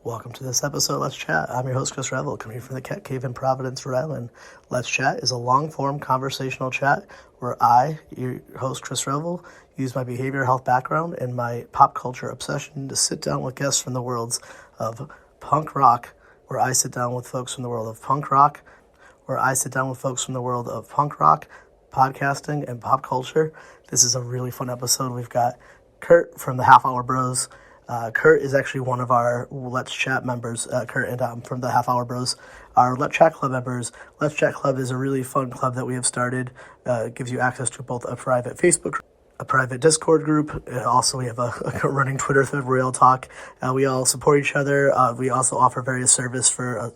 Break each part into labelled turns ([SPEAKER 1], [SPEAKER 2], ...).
[SPEAKER 1] Welcome to this episode of Let's Chat. I'm your host, Chris Revel, coming from the Cat Cave in Providence, Rhode Island. Let's Chat is a long-form conversational chat where I, your host, Chris Revel, use my behavioral health background and my pop culture obsession to sit down with guests from the worlds of punk rock, where I sit down with folks from the world of punk rock, podcasting, and pop culture. This is a really fun episode. We've got Curt from the Half Hour Bros. Curt is actually one of our Let's Chat members. Curt and from the Half Hour Bros are Let's Chat Club members. Let's Chat Club is a really fun club that we have started. It gives you access to both a private Facebook, a private Discord group. Also, we have a running Twitter thread where we all talk. We all support each other. We also offer various service for,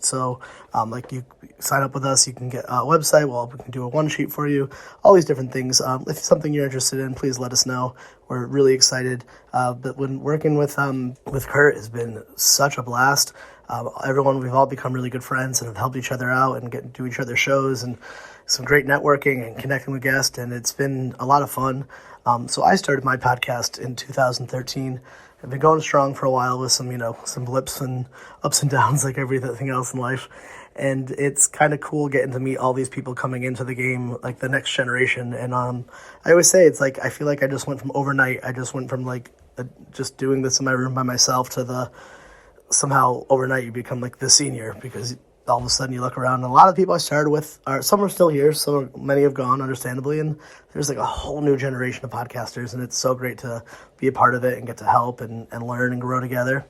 [SPEAKER 1] like you sign up with us, you can get a website. Well, we can do a one sheet for you, all these different things. If it's something you're interested in, please let us know. We're really excited. But when working with Curt has been such a blast. We've all become really good friends and have helped each other out and get to do each other's shows and some great networking and connecting with guests. And it's been a lot of fun. So I started my podcast in 2013. I've been going strong for a while with some blips and ups and downs like everything else in life. And it's kind of cool getting to meet all these people coming into the game, like the next generation. And I always say it's like I feel like I just went from overnight. I just went from just doing this in my room by myself to somehow overnight you become like the senior, because all of a sudden you look around and a lot of people I started with some are still here, many have gone, understandably, and there's like a whole new generation of podcasters, and it's so great to be a part of it and get to help and learn and grow together.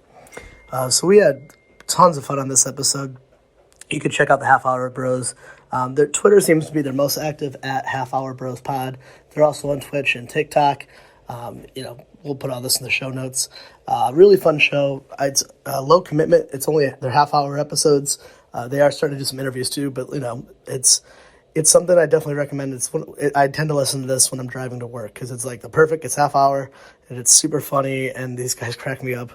[SPEAKER 1] So we had tons of fun on this episode. You can check out the Half Hour Bros. Their Twitter seems to be their most active, at Half Hour Bros Pod. They're also on Twitch and TikTok. We'll put all this in the show notes. Really fun show. It's low commitment. It's only their half-hour episodes. They are starting to do some interviews too, but it's something I definitely recommend. I tend to listen to this when I'm driving to work because it's like it's half hour and it's super funny and these guys crack me up.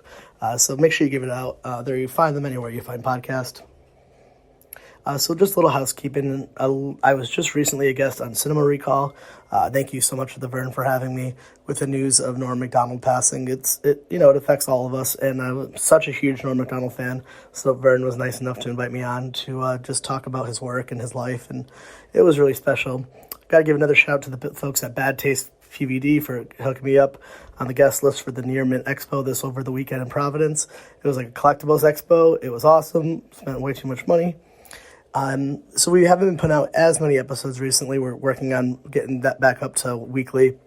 [SPEAKER 1] So make sure you give it out. There you find them anywhere you find podcasts. So just a little housekeeping. I was just recently a guest on Cinema Recall. Thank you so much to the Vern for having me with the news of Norm Macdonald passing. It affects all of us, and I'm such a huge Norm Macdonald fan. So Vern was nice enough to invite me on to just talk about his work and his life, and it was really special. Got to give another shout out to the folks at Bad Taste PVD for hooking me up on the guest list for the Near Mint Expo this over the weekend in Providence. It was like a collectibles expo. It was awesome. Spent way too much money. So we haven't been putting out as many episodes recently. We're working on getting that back up to weekly.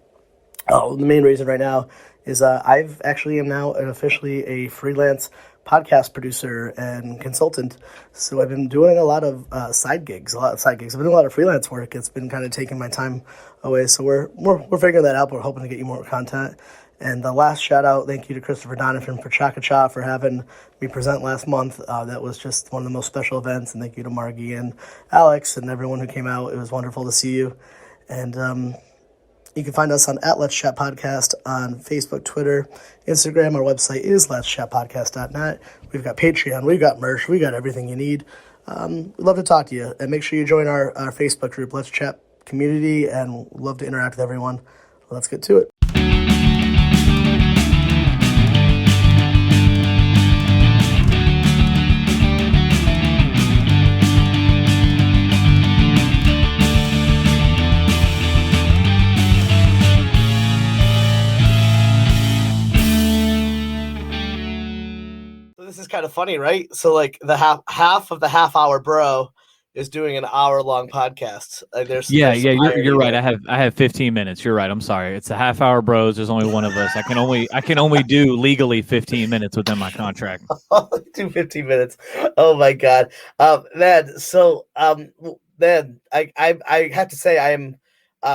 [SPEAKER 1] The main reason right now is I've actually am now officially a freelance podcast producer and consultant. So I've been doing a lot of side gigs. I've been doing a lot of freelance work. It's been kind of taking my time away. So we're figuring that out. But we're hoping to get you more content. And the last shout out, thank you to Christopher Donovan for Chaka Cha for having me present last month. That was just one of the most special events. And thank you to Margie and Alex and everyone who came out. It was wonderful to see you. And you can find us on Let's Chat Podcast on Facebook, Twitter, Instagram. Our website is letschatpodcast.net. We've got Patreon, we've got merch, we got everything you need. We'd love to talk to you. And make sure you join our Facebook group, Let's Chat Community, and we'd love to interact with everyone. Let's get to it. This is kind of funny, right? So like the half of the Half Hour Bro is doing an hour-long podcast.
[SPEAKER 2] You're right. I have 15 minutes. You're right. I'm sorry. It's a Half Hour Bros. There's only one of us. I can only do legally 15 minutes within my contract.
[SPEAKER 1] Do 15 minutes. Oh my God, man. So man, I have to say I am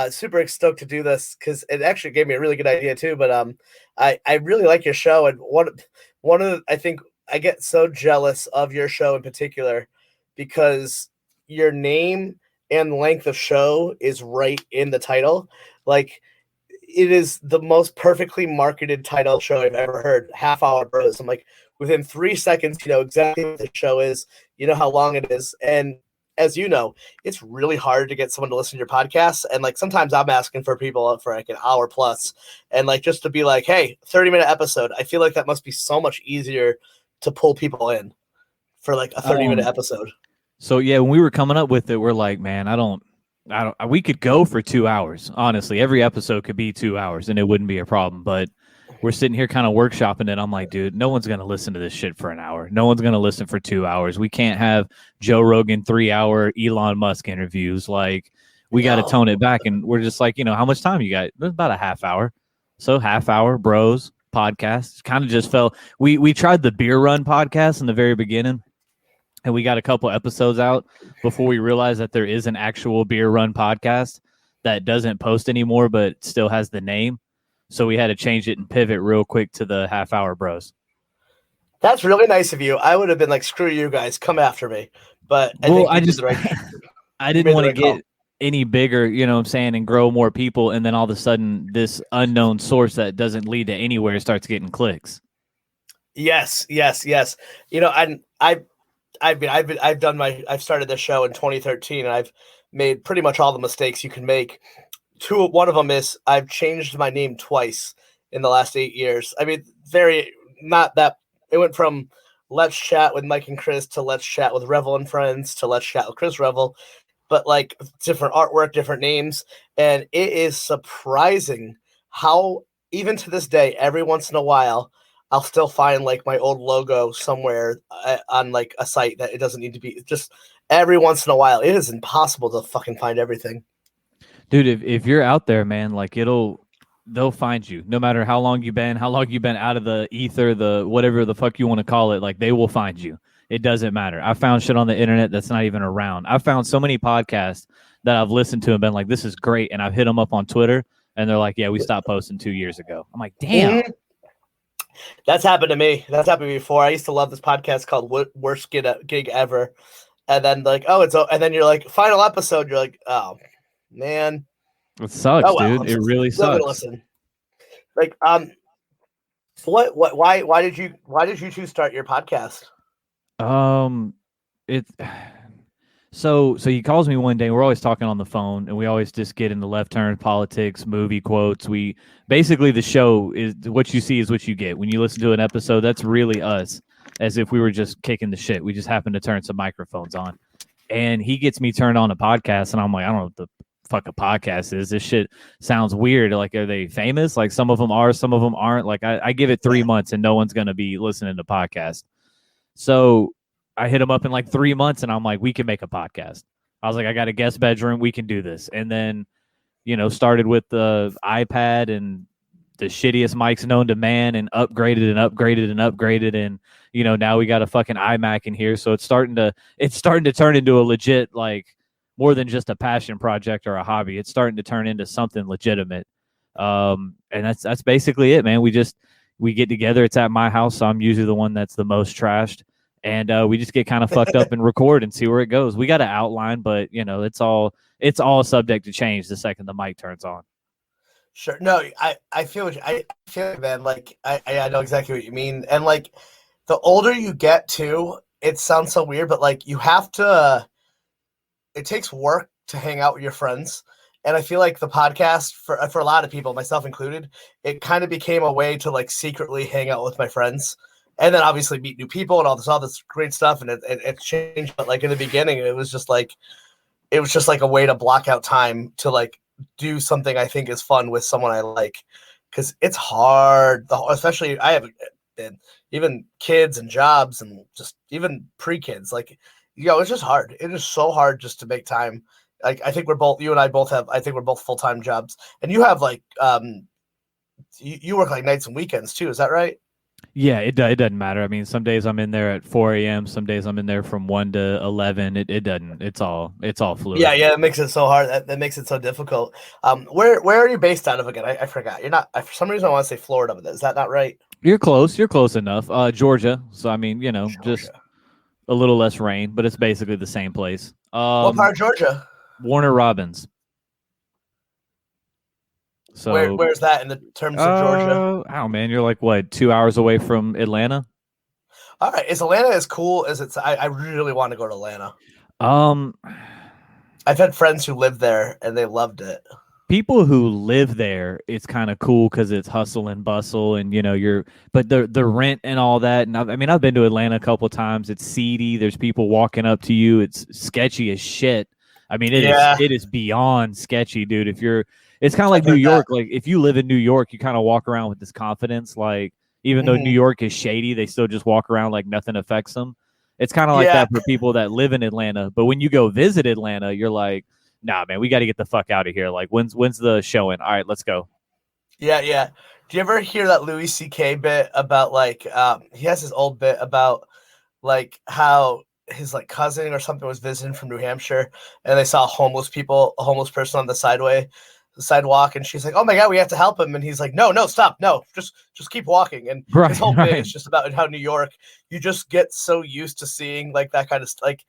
[SPEAKER 1] super stoked to do this because it actually gave me a really good idea too. But I really like your show, and one of the, I think I get so jealous of your show in particular because your name and length of show is right in the title. Like, it is the most perfectly marketed title show I've ever heard. Half Hour Bros. I'm like, within 3 seconds, you know exactly what the show is, you know how long it is. And as you know, it's really hard to get someone to listen to your podcast. And like, sometimes I'm asking for people for like an hour plus, and like, just to be like, hey, 30-minute episode. I feel like that must be so much easier to pull people in for like a 30-minute episode?
[SPEAKER 2] So yeah, when we were coming up with it, we're like, man, we could go for 2 hours. Honestly, every episode could be 2 hours and it wouldn't be a problem. But we're sitting here kind of workshopping it. I'm like, dude, no one's going to listen to this shit for an hour. No one's going to listen for 2 hours. We can't have Joe Rogan 3-hour Elon Musk interviews. Like, we got to tone it back. And we're just like, how much time you got? It's about a half hour. So half hour, bros, podcast. Kind of just fell. We tried the Beer Run podcast in the very beginning. And we got a couple episodes out before we realized that there is an actual Beer Run podcast that doesn't post anymore, but still has the name. So we had to change it and pivot real quick to the Half Hour Bros.
[SPEAKER 1] That's really nice of you. I would have been like, screw you guys, come after me. But I
[SPEAKER 2] didn't want to get any bigger, you know what I'm saying, and grow more people. And then all of a sudden this unknown source that doesn't lead to anywhere starts getting clicks.
[SPEAKER 1] Yes. I've started this show in 2013 and I've made pretty much all the mistakes you can make. One of them is I've changed my name twice in the last 8 years. I mean, it went from Let's Chat with Mike and Chris to Let's Chat with Revel and Friends to Let's Chat with Chris Revel, but like different artwork, different names. And it is surprising how even to this day, every once in a while, I'll still find like my old logo somewhere on like a site that it doesn't need to be. Just every once in a while, it is impossible to fucking find everything.
[SPEAKER 2] Dude, if you're out there, man, like they'll find you no matter how long you've been out of the ether, the whatever the fuck you want to call it. Like they will find you. It doesn't matter. I found shit on the internet that's not even around. I found so many podcasts that I've listened to and been like, this is great. And I've hit them up on Twitter and they're like, yeah, we stopped posting 2 years ago. I'm like, damn. Mm-hmm.
[SPEAKER 1] That's happened to me. That's happened to me before. I used to love this podcast called Worst Gig Ever. And then like, and then you're like, final episode. You're like, oh man.
[SPEAKER 2] It sucks, dude. It really sucks.
[SPEAKER 1] Listen. Like, why did you choose to start your podcast?
[SPEAKER 2] So he calls me one day. We're always talking on the phone, and we always just get into left turn, politics, movie quotes. Basically the show is what you see is what you get. When you listen to an episode, that's really us, as if we were just kicking the shit. We just happen to turn some microphones on, and he gets me turned on a podcast, and I'm like, I don't know what the fuck a podcast is. This shit sounds weird. Like, are they famous? Like, some of them are, some of them aren't. Like, I give it 3 months, and no one's gonna be listening to podcasts. So I hit him up in like 3 months and I'm like, we can make a podcast. I was like, I got a guest bedroom. We can do this. And then, started with the iPad and the shittiest mics known to man and upgraded and upgraded and upgraded. And, now we got a fucking iMac in here. So it's starting to turn into a legit, like, more than just a passion project or a hobby. It's starting to turn into something legitimate. And that's basically it, man. We get together. It's at my house. So I'm usually the one that's the most trashed. And we just get kind of fucked up and record and see where it goes. We got an outline, but it's all subject to change the second the mic turns on.
[SPEAKER 1] Sure. No, I feel man. Like I know exactly what you mean. And like the older you get too, it sounds so weird, but like you have to. It takes work to hang out with your friends, and I feel like the podcast for a lot of people, myself included, it kind of became a way to like secretly hang out with my friends. And then obviously meet new people and all this great stuff. And it changed. But like in the beginning, it was just like a way to block out time to like do something I think is fun with someone I like. Cause it's hard, especially I have even kids and jobs and just even pre-kids. Like, it's just hard. It is so hard just to make time. Like, I think you and I both have full-time jobs, and you have like, you work like nights and weekends too. Is that right?
[SPEAKER 2] Yeah, it doesn't matter. I mean, some days I'm in there at 4 a.m. Some days I'm in there from 1 to 11. It doesn't. It's all fluid.
[SPEAKER 1] Yeah. It makes it so hard. That makes it so difficult. Where are you based out of again? I forgot. You're not. For some reason, I want to say Florida, but is that not right?
[SPEAKER 2] You're close. You're close enough. Georgia. So I mean,
[SPEAKER 1] Georgia.
[SPEAKER 2] Just a little less rain, but it's basically the same place.
[SPEAKER 1] What part of Georgia?
[SPEAKER 2] Warner Robins. So
[SPEAKER 1] where's that in the terms of Georgia?
[SPEAKER 2] Oh man, you're like what, 2 hours away from Atlanta?
[SPEAKER 1] All right, is Atlanta as cool as it's? I really want to go to Atlanta.
[SPEAKER 2] I've
[SPEAKER 1] had friends who lived there and they loved it.
[SPEAKER 2] people who live there, it's kind of cool because it's hustle and bustle, and but the rent and all that. And I mean, I've been to Atlanta a couple times. It's seedy. There's people walking up to you. It's sketchy as shit. I mean,
[SPEAKER 1] Yeah,
[SPEAKER 2] it is beyond sketchy, dude. It's kind of like
[SPEAKER 1] I've
[SPEAKER 2] New
[SPEAKER 1] heard that.
[SPEAKER 2] York. Like if you live in New York, you kind of walk around with this confidence. Like even though New
[SPEAKER 1] Mhm.
[SPEAKER 2] York is shady, they still just walk around like nothing affects them. It's kind of like
[SPEAKER 1] Yeah,
[SPEAKER 2] that for people that live in Atlanta. But when you go visit Atlanta, you're like, nah, man, we got to get the fuck out of here. Like, when's the showing? All right, let's go.
[SPEAKER 1] yeah. Do you ever hear that Louis C.K. bit about like he has his old bit about like how his like cousin or something was visiting from New Hampshire and they saw a homeless person on the sidewalk, and she's like, "Oh my god, we have to help him," and he's like, "No, stop, no, just keep walking." And his
[SPEAKER 2] Right,
[SPEAKER 1] whole bit
[SPEAKER 2] right.
[SPEAKER 1] is just about how New York, you just get so used to seeing like that kind of like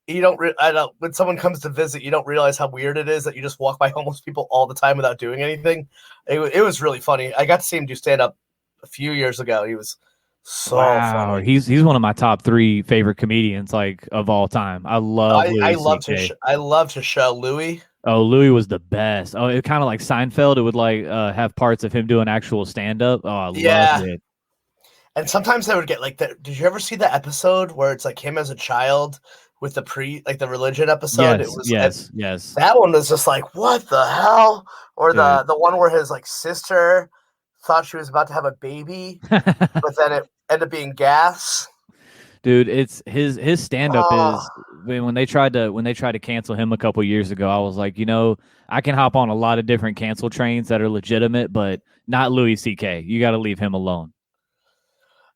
[SPEAKER 1] you don't. I don't. When someone comes to visit, you don't realize how weird it is that you just walk by homeless people all the time without doing anything. It was really funny. I got to see him do stand up a few years ago. He was so
[SPEAKER 2] Wow,
[SPEAKER 1] funny.
[SPEAKER 2] he's one of my top three favorite comedians like of all time. I love
[SPEAKER 1] I
[SPEAKER 2] Louis
[SPEAKER 1] loved his
[SPEAKER 2] C.K.
[SPEAKER 1] I loved his show, Louis.
[SPEAKER 2] Oh, Louis was the best. Oh, it kind of like Seinfeld. It would like have parts of him doing actual stand up. Oh, I loved
[SPEAKER 1] Yeah,
[SPEAKER 2] it.
[SPEAKER 1] and sometimes I would get like that. Did you ever see the episode where it's like him as a child with the religion episode? It
[SPEAKER 2] Yes,
[SPEAKER 1] was
[SPEAKER 2] yes, yes,
[SPEAKER 1] that one was just like what the hell, or
[SPEAKER 2] dude.
[SPEAKER 1] the one where his like sister thought she was about to have a baby, but then it ended up being gas.
[SPEAKER 2] Dude, it's his stand up
[SPEAKER 1] Oh,
[SPEAKER 2] is when they tried to cancel him a couple years ago, I was like, I can hop on a lot of different cancel trains that are legitimate, but not Louis C.K. You got to leave him alone.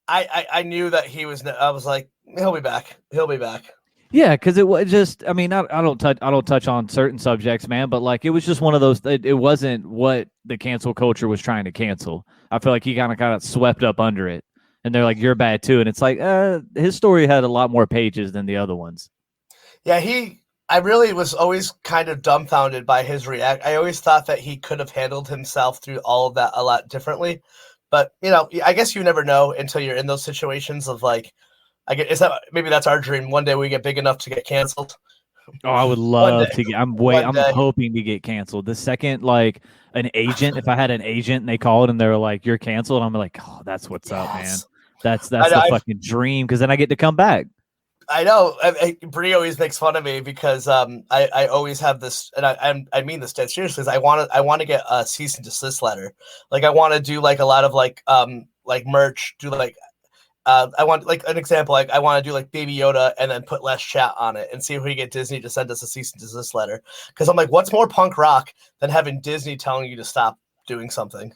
[SPEAKER 1] I knew that he was. I was like, he'll be back. He'll be back.
[SPEAKER 2] Yeah, because it was just, I mean, I don't touch on certain subjects, man, but like it was just one of those. It wasn't what the cancel culture was trying to cancel. I feel like he kind of got swept up under it, and they're like, "You're bad too," and it's like, his story had a lot more pages than the other ones.
[SPEAKER 1] Yeah, I really was always kind of dumbfounded by his react. I always thought that he could have handled himself through all of that a lot differently. But I guess you never know until you're in those situations of like, I get is that maybe that's our dream. One day we get big enough to get canceled.
[SPEAKER 2] Oh, I would
[SPEAKER 1] One day,
[SPEAKER 2] love to get.
[SPEAKER 1] one
[SPEAKER 2] I'm
[SPEAKER 1] day.
[SPEAKER 2] hoping to get canceled. The second, like an agent, if I had an agent and they called and they were like, "You're canceled," I'm like, "Oh, that's what's up, man.
[SPEAKER 1] Yes,
[SPEAKER 2] That's the
[SPEAKER 1] I,
[SPEAKER 2] fucking dream." Because then I get to come back.
[SPEAKER 1] I know. Bree always makes fun of me because I always have this, and I mean this dead seriously. Is I want to get a cease and desist letter. Like I want to do like a lot of like merch. Do like I want like an example. Like I want to do like Baby Yoda and then put Less Chat on it and see if we get Disney to send us a cease and desist letter. Because I'm like, what's more punk rock than having Disney telling you to stop doing something?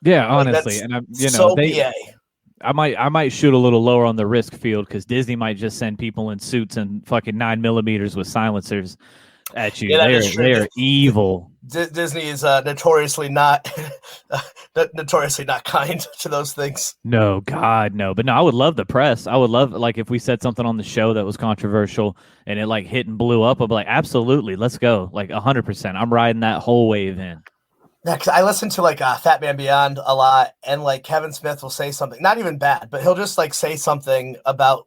[SPEAKER 2] Yeah,
[SPEAKER 1] Like
[SPEAKER 2] honestly,
[SPEAKER 1] that's
[SPEAKER 2] and
[SPEAKER 1] so BA.
[SPEAKER 2] I might shoot a little lower on the risk field because Disney might just send people in suits and fucking 9 millimeters with silencers at you.
[SPEAKER 1] Yeah, that is
[SPEAKER 2] They
[SPEAKER 1] true.
[SPEAKER 2] are evil.
[SPEAKER 1] Disney is notoriously not kind to those things.
[SPEAKER 2] No, God, no. But no, I would love the press. I would love like if we said something on the show that was controversial and it like hit and blew up. I'd be like, absolutely, let's go, like 100%. I'm riding that whole wave in.
[SPEAKER 1] Yeah, because I listen to like Fat Man Beyond a lot, and like Kevin Smith will say something, not even bad, but he'll just like say something about,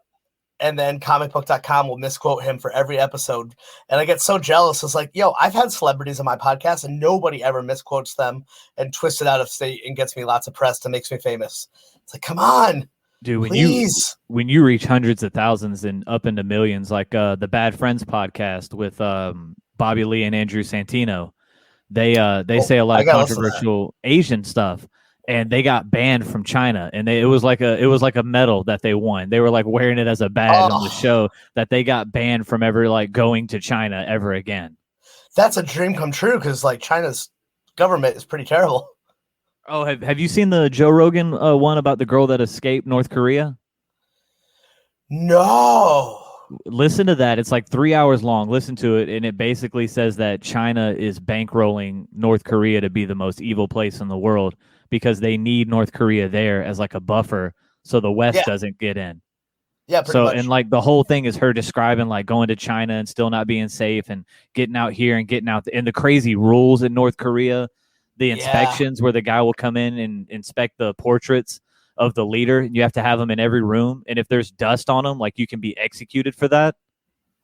[SPEAKER 1] and then comicbook.com will misquote him for every episode. And I get so jealous. It's like, yo, I've had celebrities on my podcast and nobody ever misquotes them and twists it out of state and gets me lots of press and makes me famous. It's like, come on,
[SPEAKER 2] Dude,
[SPEAKER 1] please.
[SPEAKER 2] when you reach hundreds of thousands and up into millions, like the Bad Friends podcast with Bobby Lee and Andrew Santino, they
[SPEAKER 1] Oh,
[SPEAKER 2] say a lot
[SPEAKER 1] I
[SPEAKER 2] of
[SPEAKER 1] gotta listen to that.
[SPEAKER 2] controversial Asian stuff, and they got banned from China, and it was like a medal that they won. They were like wearing it as a badge on the
[SPEAKER 1] Oh,
[SPEAKER 2] show that they got banned from ever like going to China ever again.
[SPEAKER 1] that's a dream come true because like China's government is pretty terrible.
[SPEAKER 2] Oh, have you seen the Joe Rogan one about the girl that escaped North Korea?
[SPEAKER 1] No.
[SPEAKER 2] Listen to that. It's like 3 hours long. Listen to it, and it basically says that China is bankrolling North Korea to be the most evil place in the world because they need North Korea there as like a buffer so the West
[SPEAKER 1] Yeah.
[SPEAKER 2] doesn't get in.
[SPEAKER 1] Yeah, pretty
[SPEAKER 2] So, and
[SPEAKER 1] much.
[SPEAKER 2] like the whole thing is her describing like going to China and still not being safe and getting out here and getting out and the crazy rules in North Korea, the
[SPEAKER 1] Yeah.
[SPEAKER 2] inspections where the guy will come in and inspect the portraits of the leader. And you have to have them in every room. And if there's dust on them, like you can be executed for that.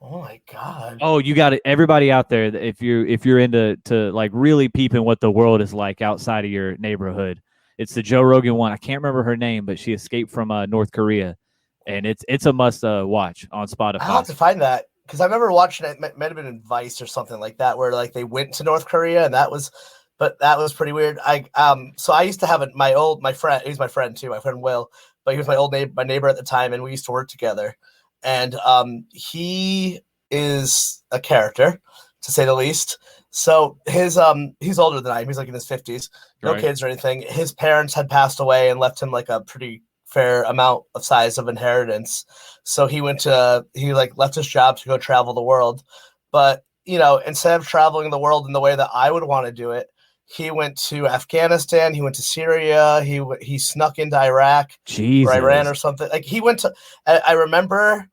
[SPEAKER 1] Oh my God.
[SPEAKER 2] Oh, you got it. Everybody out there, if you're into to like really peeping what the world is like outside of your neighborhood, it's the Joe Rogan one. I can't remember her name, but she escaped from North Korea, and it's a must watch on
[SPEAKER 1] I'll have
[SPEAKER 2] Spotify.
[SPEAKER 1] to find that because I remember watching it. It might have been in Vice or something like that, where like they went to North Korea, and but that was pretty weird. So I used to have my friend. He's my friend too, my friend Will, but he was my neighbor at the time, and we used to work together. And he is a character, to say the least. So he's older than I am. He's like in his 50s, no
[SPEAKER 2] Right.
[SPEAKER 1] kids or anything. His parents had passed away and left him like a pretty fair amount of size of inheritance. So he like left his job to go travel the world. But, instead of traveling the world in the way that I would want to do it, he went to Afghanistan, he went to Syria, he snuck into Iraq or Iran
[SPEAKER 2] Jesus.
[SPEAKER 1] or something. Like I remember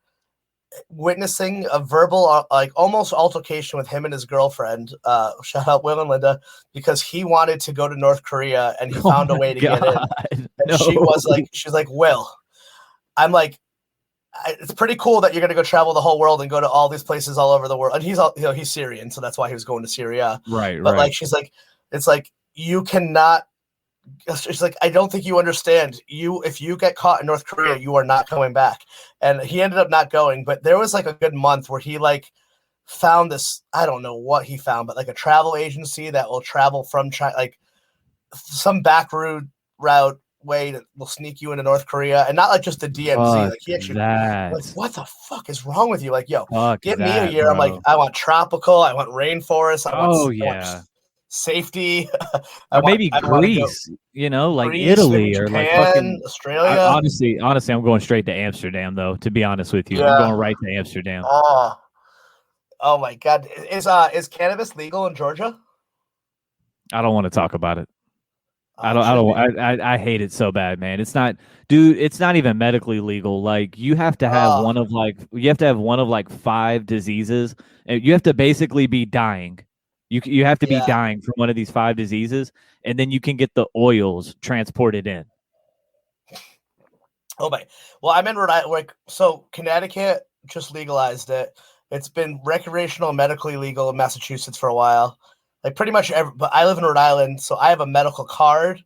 [SPEAKER 1] witnessing a verbal like almost altercation with him and his girlfriend, shout out Will and Linda, because he wanted to go to North Korea and he
[SPEAKER 2] Oh
[SPEAKER 1] found a
[SPEAKER 2] my
[SPEAKER 1] way to get in.
[SPEAKER 2] God.
[SPEAKER 1] And
[SPEAKER 2] No.
[SPEAKER 1] she's like, Will, I'm like, it's pretty cool that you're going to go travel the whole world and go to all these places all over the world. And he's Syrian, so that's why he was going to Syria.
[SPEAKER 2] Right,
[SPEAKER 1] But
[SPEAKER 2] right.
[SPEAKER 1] like, she's like, it's like, you cannot. She's like, I don't think you understand. If you get caught in North Korea, you are not coming back. And he ended up not going. But there was like a good month where he like found this. I don't know what he found, but like a travel agency that will travel from China, like some back route way that will sneak you into North Korea, and not like just the DMZ.
[SPEAKER 2] Fuck
[SPEAKER 1] Like he actually, like,
[SPEAKER 2] that.
[SPEAKER 1] what the fuck is wrong with you? Like, yo,
[SPEAKER 2] Fuck
[SPEAKER 1] give me a
[SPEAKER 2] that,
[SPEAKER 1] year. I'm like,
[SPEAKER 2] bro.
[SPEAKER 1] I want tropical, I want rainforest,
[SPEAKER 2] Oh
[SPEAKER 1] I want
[SPEAKER 2] yeah.
[SPEAKER 1] safety.
[SPEAKER 2] Or maybe
[SPEAKER 1] I want to go
[SPEAKER 2] Greece, like
[SPEAKER 1] Greece, maybe
[SPEAKER 2] Italy or like
[SPEAKER 1] Japan,
[SPEAKER 2] fucking
[SPEAKER 1] Australia.
[SPEAKER 2] honestly, I'm going straight to Amsterdam though, to be honest with you. I'm
[SPEAKER 1] Yeah.
[SPEAKER 2] going right to Amsterdam.
[SPEAKER 1] Oh, oh my God. Is cannabis legal in Georgia?
[SPEAKER 2] I don't want to talk about it.
[SPEAKER 1] It
[SPEAKER 2] I
[SPEAKER 1] should
[SPEAKER 2] don't
[SPEAKER 1] be.
[SPEAKER 2] I hate it so bad, man. It's not dude, it's not even medically legal. Like you have to have
[SPEAKER 1] Oh,
[SPEAKER 2] one of like five diseases. And you have to basically be dying. You have to be
[SPEAKER 1] yeah.
[SPEAKER 2] dying from one of these five diseases, and then you can get the oils transported in.
[SPEAKER 1] Oh my. Well, I'm in Rhode Island. Like, so Connecticut just legalized it. It's been recreational and medically legal in Massachusetts for a while. Like pretty much but I live in Rhode Island, so I have a medical card,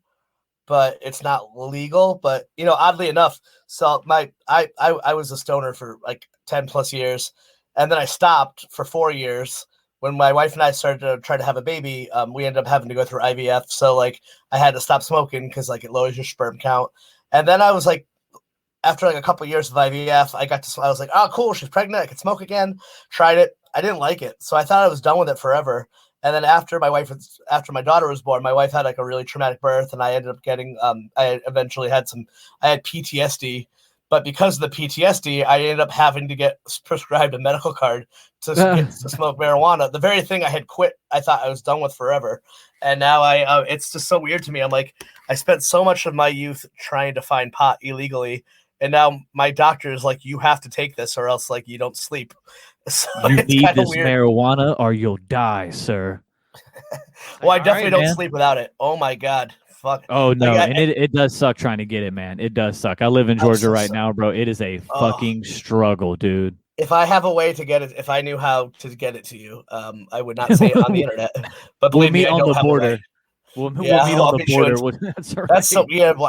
[SPEAKER 1] but it's not legal. But oddly enough, so I was a stoner for like 10 plus years, and then I stopped for 4 years. When my wife and I started to try to have a baby, we ended up having to go through IVF. So like I had to stop smoking because like it lowers your sperm count. And then I was like, after like a couple of years of IVF, I was like, oh, cool, she's pregnant. I can smoke again. Tried it. I didn't like it. So I thought I was done with it forever. And then after my daughter was born, my wife had like a really traumatic birth, and I ended up getting, I eventually had I had PTSD. But because of the PTSD, I ended up having to get prescribed a medical card to smoke marijuana. The very thing I had quit, I thought I was done with forever. And now it's just so weird to me. I'm like, I spent so much of my youth trying to find pot illegally. And now my doctor is like, you have to take this or else like you don't sleep. So
[SPEAKER 2] You
[SPEAKER 1] it's
[SPEAKER 2] need
[SPEAKER 1] kind of
[SPEAKER 2] this
[SPEAKER 1] weird.
[SPEAKER 2] marijuana or you'll die, sir.
[SPEAKER 1] Well,
[SPEAKER 2] Like,
[SPEAKER 1] I
[SPEAKER 2] all
[SPEAKER 1] definitely
[SPEAKER 2] right,
[SPEAKER 1] don't
[SPEAKER 2] man.
[SPEAKER 1] sleep without it. Oh my God. Fuck.
[SPEAKER 2] Oh
[SPEAKER 1] Like
[SPEAKER 2] no, and it does suck trying to get it, man. It does suck. I live in
[SPEAKER 1] I'm
[SPEAKER 2] Georgia
[SPEAKER 1] so,
[SPEAKER 2] right now, bro. It is a
[SPEAKER 1] oh,
[SPEAKER 2] fucking struggle, dude.
[SPEAKER 1] if I have a way to get it, if I knew how to get it to you, I would not say it on the internet. But
[SPEAKER 2] We'll
[SPEAKER 1] believe me,
[SPEAKER 2] meet
[SPEAKER 1] I
[SPEAKER 2] on
[SPEAKER 1] don't
[SPEAKER 2] the
[SPEAKER 1] have a way.
[SPEAKER 2] border. We'll
[SPEAKER 1] Yeah,
[SPEAKER 2] meet on
[SPEAKER 1] I'll
[SPEAKER 2] the
[SPEAKER 1] meet you in.
[SPEAKER 2] border. That's all
[SPEAKER 1] That's so
[SPEAKER 2] right.
[SPEAKER 1] weird. Well,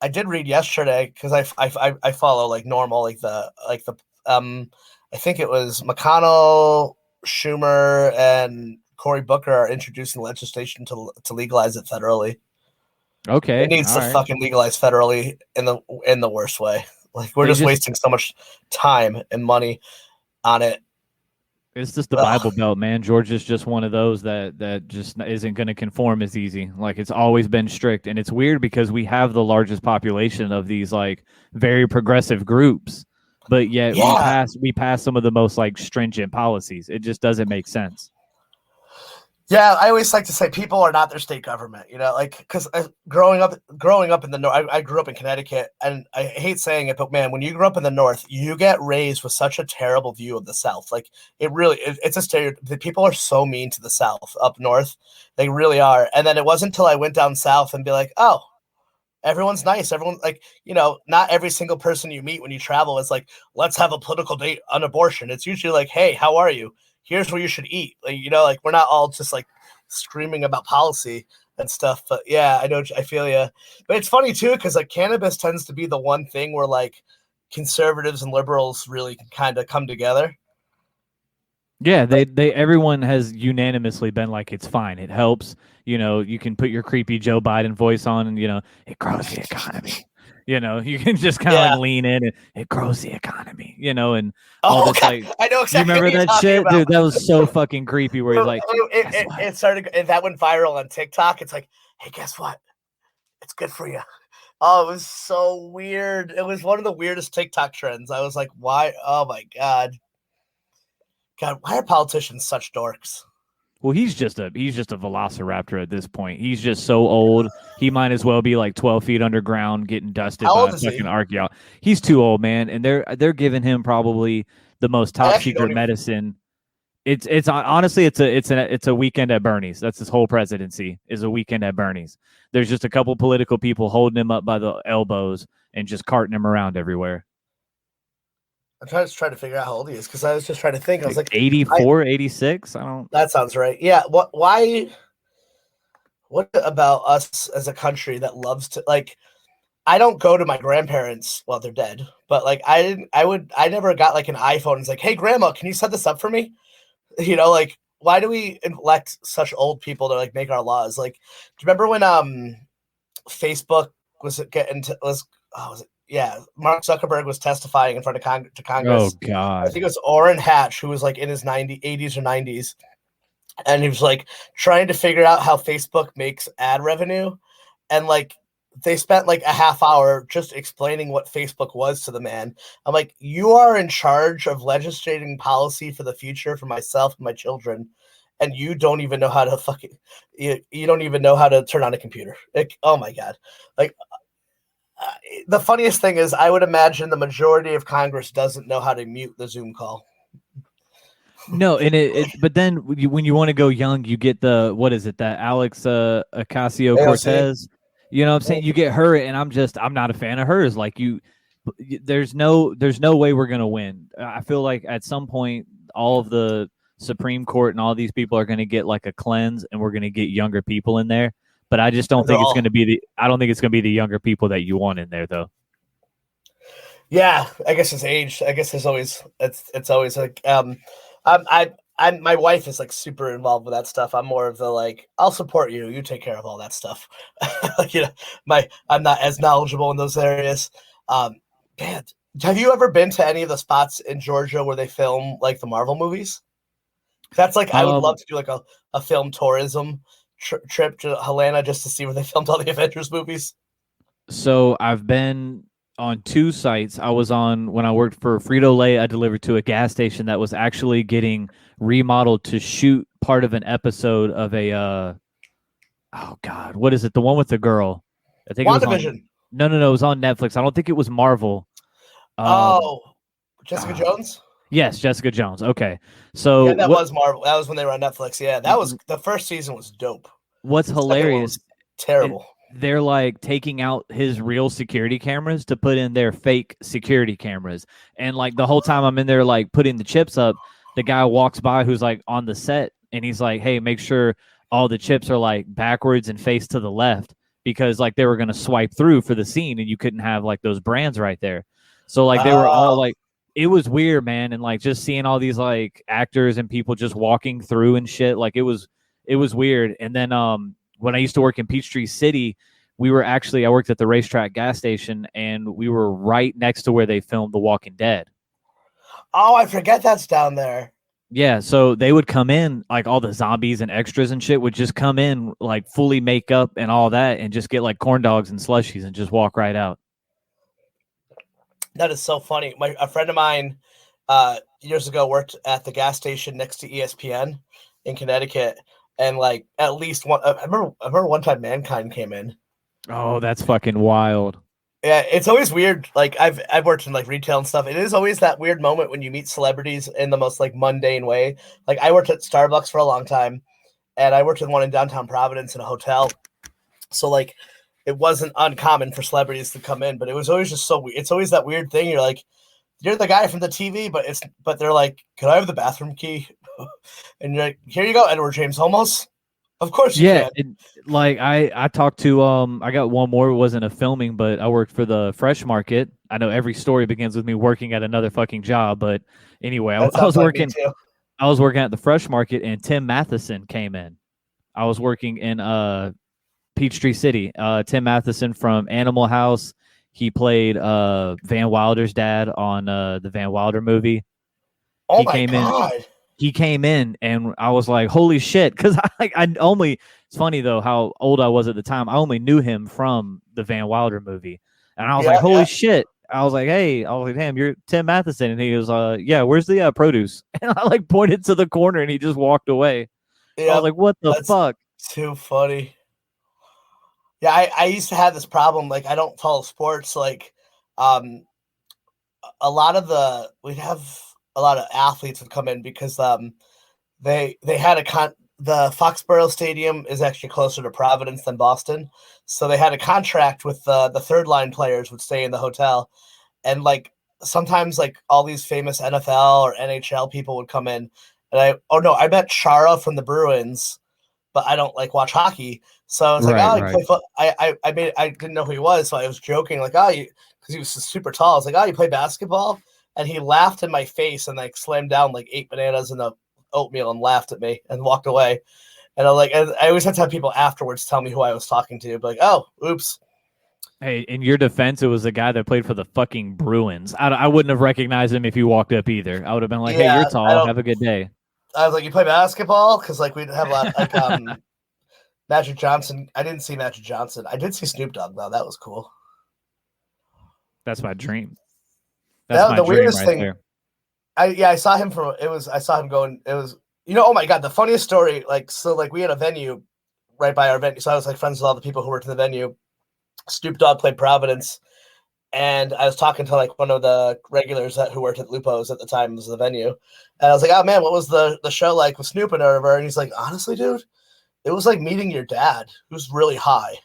[SPEAKER 1] I did read yesterday because I follow like normal like the I think it was McConnell, Schumer, and Cory Booker are introducing legislation to legalize it federally. It
[SPEAKER 2] Okay,
[SPEAKER 1] needs
[SPEAKER 2] all
[SPEAKER 1] to
[SPEAKER 2] right.
[SPEAKER 1] fucking legalize federally in the worst way. Like we're
[SPEAKER 2] They
[SPEAKER 1] just
[SPEAKER 2] just
[SPEAKER 1] wasting so much time and money on it.
[SPEAKER 2] It's just the
[SPEAKER 1] Ugh.
[SPEAKER 2] Bible Belt, man. Georgia's just one of those that just isn't going to conform as easy. Like it's always been strict, and it's weird because we have the largest population of these like very progressive groups, but yet
[SPEAKER 1] Yeah,
[SPEAKER 2] we pass some of the most like stringent policies. It just doesn't make sense.
[SPEAKER 1] yeah, I always like to say people are not their state government, like because growing up in the north, I grew up in Connecticut, and I hate saying it, but man, when you grow up in the north, you get raised with such a terrible view of the South. Like it's a stereotype. People are so mean to the South up north, they really are. And then it wasn't until I went down south and be like, oh, Everyone's nice. Everyone, like, not every single person you meet when you travel is like, let's have a political date on abortion. It's usually like, hey, how are you? Here's where you should eat. Like, like we're not all just like screaming about policy and stuff. But yeah, I feel you. But it's funny too, because like cannabis tends to be the one thing where like conservatives and liberals really kind of come together.
[SPEAKER 2] Yeah, they everyone has unanimously been like, it's fine, it helps. You can put your creepy Joe Biden voice on, and it grows the economy. You can just kind of like lean in, and it grows the economy. And all this
[SPEAKER 1] okay.
[SPEAKER 2] like,
[SPEAKER 1] I know exactly.
[SPEAKER 2] You remember that shit,
[SPEAKER 1] about.
[SPEAKER 2] dude? That was so fucking creepy. Where he's like,
[SPEAKER 1] it started, and that went viral on TikTok. It's like, hey, guess what? It's good for you. Oh, it was so weird. It was one of the weirdest TikTok trends. I was like, why? Oh my God, why are politicians such dorks?
[SPEAKER 2] Well, he's just a velociraptor at this point. He's just so old. He might as well be like 12 feet underground getting dusted by a fucking archaeologist. He's too old, man. And they're giving him probably the most top secret medicine. It's honestly it's a weekend at Bernie's. That's his whole presidency is a weekend at Bernie's. There's just a couple political people holding him up by the elbows and just carting him around everywhere.
[SPEAKER 1] I'm trying to figure out how old he is, because I was just trying to think. I was like
[SPEAKER 2] 84, 86? I don't.
[SPEAKER 1] That sounds right. Yeah. Why? What about us as a country that loves to like? I don't go to my grandparents. Well, they're dead, but like I never got like an iPhone. It's like, hey, grandma, can you set this up for me? Like, why do we elect such old people to like make our laws? Like, do you remember when Facebook was Mark Zuckerberg was testifying in front of Congress.
[SPEAKER 2] Oh God!
[SPEAKER 1] I think it was Orrin Hatch, who was like in his 80s or 90s, and he was like trying to figure out how Facebook makes ad revenue, and like they spent like a half hour just explaining what Facebook was to the man. I'm like, you are in charge of legislating policy for the future for myself and my children, and you don't even know how to you don't even know how to turn on a computer. Like, oh my God, like. The funniest thing is, I would imagine the majority of Congress doesn't know how to mute the Zoom call.
[SPEAKER 2] No, and but then when you want to go young, you get what is it, that Alex Ocasio-Cortez? You know what I'm saying? You get her, and I'm not a fan of hers. Like there's no way we're gonna win. I feel like at some point, all of the Supreme Court and all these people are gonna get like a cleanse, and we're gonna get younger people in there. But I just don't think it's going to be the younger people that you want in there, though.
[SPEAKER 1] Yeah, I guess it's age. I guess there's always it's always like my wife is like super involved with that stuff. I'm more of the like, I'll support you. You take care of all that stuff. I'm not as knowledgeable in those areas. Man, have you ever been to any of the spots in Georgia where they film like the Marvel movies? That's like I would love to do like a film tourism trip to Helena just to see where they filmed all the Avengers movies.
[SPEAKER 2] So I've been on 2 sites. I was on when I worked for Frito-Lay. I delivered to a gas station that was actually getting remodeled to shoot part of an episode of a oh God, what is it? The one with the girl. I think
[SPEAKER 1] WandaVision.
[SPEAKER 2] It was on, no, it was on Netflix. I don't think it was Marvel.
[SPEAKER 1] Jessica Jones?
[SPEAKER 2] Yes, Jessica Jones. Okay. So
[SPEAKER 1] yeah, that was Marvel. That was when they were on Netflix. Yeah, that was the first season was dope.
[SPEAKER 2] What's hilarious?
[SPEAKER 1] Terrible.
[SPEAKER 2] They're like taking out his real security cameras to put in their fake security cameras. And like the whole time I'm in there like putting the chips up, the guy walks by who's like on the set, and he's like, hey, make sure all the chips are like backwards and face to the left, because like they were going to swipe through for the scene and you couldn't have like those brands right there. So like they were all like, it was weird, man. And like just seeing all these like actors and people just walking through and shit, like it was weird. And then when I used to work in Peachtree City, I worked at the racetrack gas station, and we were right next to where they filmed The Walking Dead.
[SPEAKER 1] Oh, I forget that's down there.
[SPEAKER 2] Yeah, so they would come in, like all the zombies and extras and shit would just come in like fully make up and all that, and just get like corn dogs and slushies and just walk right out.
[SPEAKER 1] That is so funny. A friend of mine years ago worked at the gas station next to ESPN in Connecticut, and like at least one. I remember one time Mankind came in.
[SPEAKER 2] Oh, that's fucking wild.
[SPEAKER 1] Yeah, it's always weird. Like I've worked in like retail and stuff. It is always that weird moment when you meet celebrities in the most like mundane way. Like I worked at Starbucks for a long time, and I worked in one in downtown Providence in a hotel. So like it wasn't uncommon for celebrities to come in, but it was always just so weird. It's always that weird thing. You're like, you're the guy from the TV, but they're like, can I have the bathroom key? And you're like, here you go, Edward James Olmos. Of course you can.
[SPEAKER 2] Like I talked to I got one more. It wasn't a filming, but I worked for the Fresh Market. I know every story begins with me working at another fucking job, but anyway, I was working. I was working at the Fresh Market, and Tim Matheson came in. I was working in Peachtree City. Tim Matheson from Animal House. He played Van Wilder's dad on the Van Wilder movie.
[SPEAKER 1] Oh my God.
[SPEAKER 2] He came in, and I was like, holy shit. Because it's funny, though, how old I was at the time. I only knew him from the Van Wilder movie. And I was like, holy shit. I was like, hey, damn, you're Tim Matheson. And he was, yeah, where's the produce? And I like pointed to the corner, and he just walked away. I was like, what the fuck?
[SPEAKER 1] Too funny. Yeah, I used to have this problem. Like, I don't follow sports. Like, we'd have a lot of athletes would come in because they had the Foxborough Stadium is actually closer to Providence than Boston, so they had a contract with the third line players would stay in the hotel, and like sometimes like all these famous NFL or NHL people would come in, and I met Chara from the Bruins, but I don't like watch hockey, so I was like, I didn't know who he was, so I was joking like, because he was super tall. I was like, you play basketball? And he laughed in my face and like slammed down like 8 bananas in the oatmeal and laughed at me and walked away. And I always had to have people afterwards tell me who I was talking to. But like, oh, oops.
[SPEAKER 2] Hey, in your defense, it was the guy that played for the fucking Bruins. I wouldn't have recognized him if he walked up either. I would have been like, hey, you're tall. Have a good day.
[SPEAKER 1] I was like, you play basketball? Because like we'd have a lot like Magic Johnson. I didn't see Magic Johnson. I did see Snoop Dogg though. That was cool.
[SPEAKER 2] That's my dream.
[SPEAKER 1] That's the weirdest thing. There. I saw him I saw him going. It was, oh my God, the funniest story. Like, so like we had a venue right by our venue. So I was like friends with all the people who worked in the venue. Snoop Dogg played Providence. And I was talking to like one of the regulars who worked at Lupo's at the time, was the venue. And I was like, oh man, what was the show like with Snoop and whatever? And he's like, honestly, dude, it was like meeting your dad, who's really high.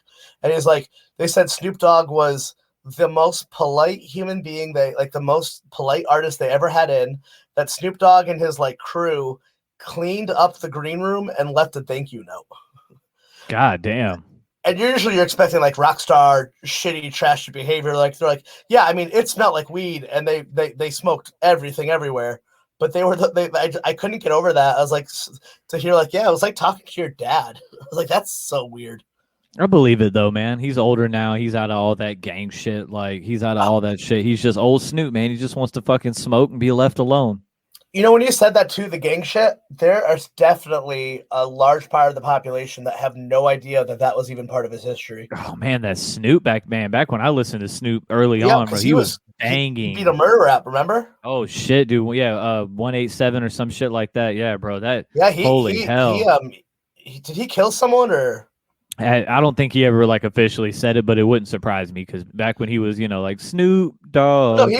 [SPEAKER 1] And he's like, they said Snoop Dogg was the most polite human being, the most polite artist they ever had in, that Snoop Dogg and his like crew cleaned up the green room and left a thank you note.
[SPEAKER 2] God damn.
[SPEAKER 1] And you're expecting like rock star shitty trashy behavior. Like they're like, yeah, I mean, it smelled like weed and they smoked everything everywhere, but I couldn't get over that. I was like, to hear like, yeah, it was like talking to your dad. I was like, that's so weird.
[SPEAKER 2] I believe it though, man. He's older now. He's out of all that gang shit. Like he's out of all that shit. He's just old Snoop, man. He just wants to fucking smoke and be left alone.
[SPEAKER 1] When you said that too, the gang shit, there is definitely a large part of the population that have no idea that was even part of his history.
[SPEAKER 2] Oh man, that Snoop back when I listened to Snoop early on, bro, he was banging.
[SPEAKER 1] He beat a murder rap, remember?
[SPEAKER 2] Oh shit, dude. Yeah, 187 or some shit like that. Yeah, bro. Holy hell.
[SPEAKER 1] Did he kill someone or?
[SPEAKER 2] I don't think he ever like officially said it, but it wouldn't surprise me because back when he was, like Snoop Dogg,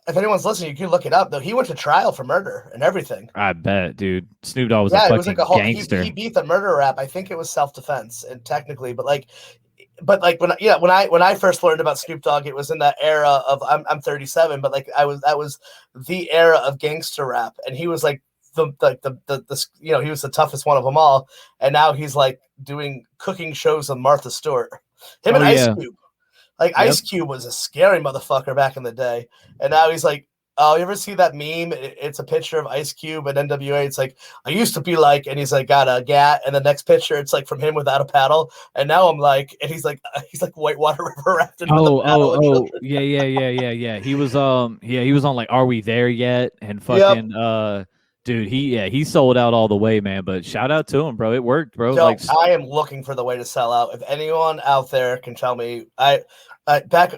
[SPEAKER 1] if anyone's listening, you can look it up though. He went to trial for murder and everything.
[SPEAKER 2] I bet, dude. Snoop Dogg was a fucking gangster.
[SPEAKER 1] He beat the murder rap. I think it was self-defense and technically, but when I first learned about Snoop Dogg, it was in that era of I'm 37, but like that was the era of gangster rap, and he was like the he was the toughest one of them all, and now he's like doing cooking shows with Martha Stewart. Him and Ice Cube. Like Ice Cube was a scary motherfucker back in the day, and now he's like, oh, you ever see that meme? It's a picture of Ice Cube and NWA. It's like, I used to be like, and he's like got a gat, and the next picture it's like from him without a paddle, and now I'm like, and he's like whitewater river rafting.
[SPEAKER 2] Yeah. He was on like Are We There Yet? And fucking dude, he sold out all the way, man. But shout out to him, bro. It worked, bro.
[SPEAKER 1] I am looking for the way to sell out. If anyone out there can tell me, I'll back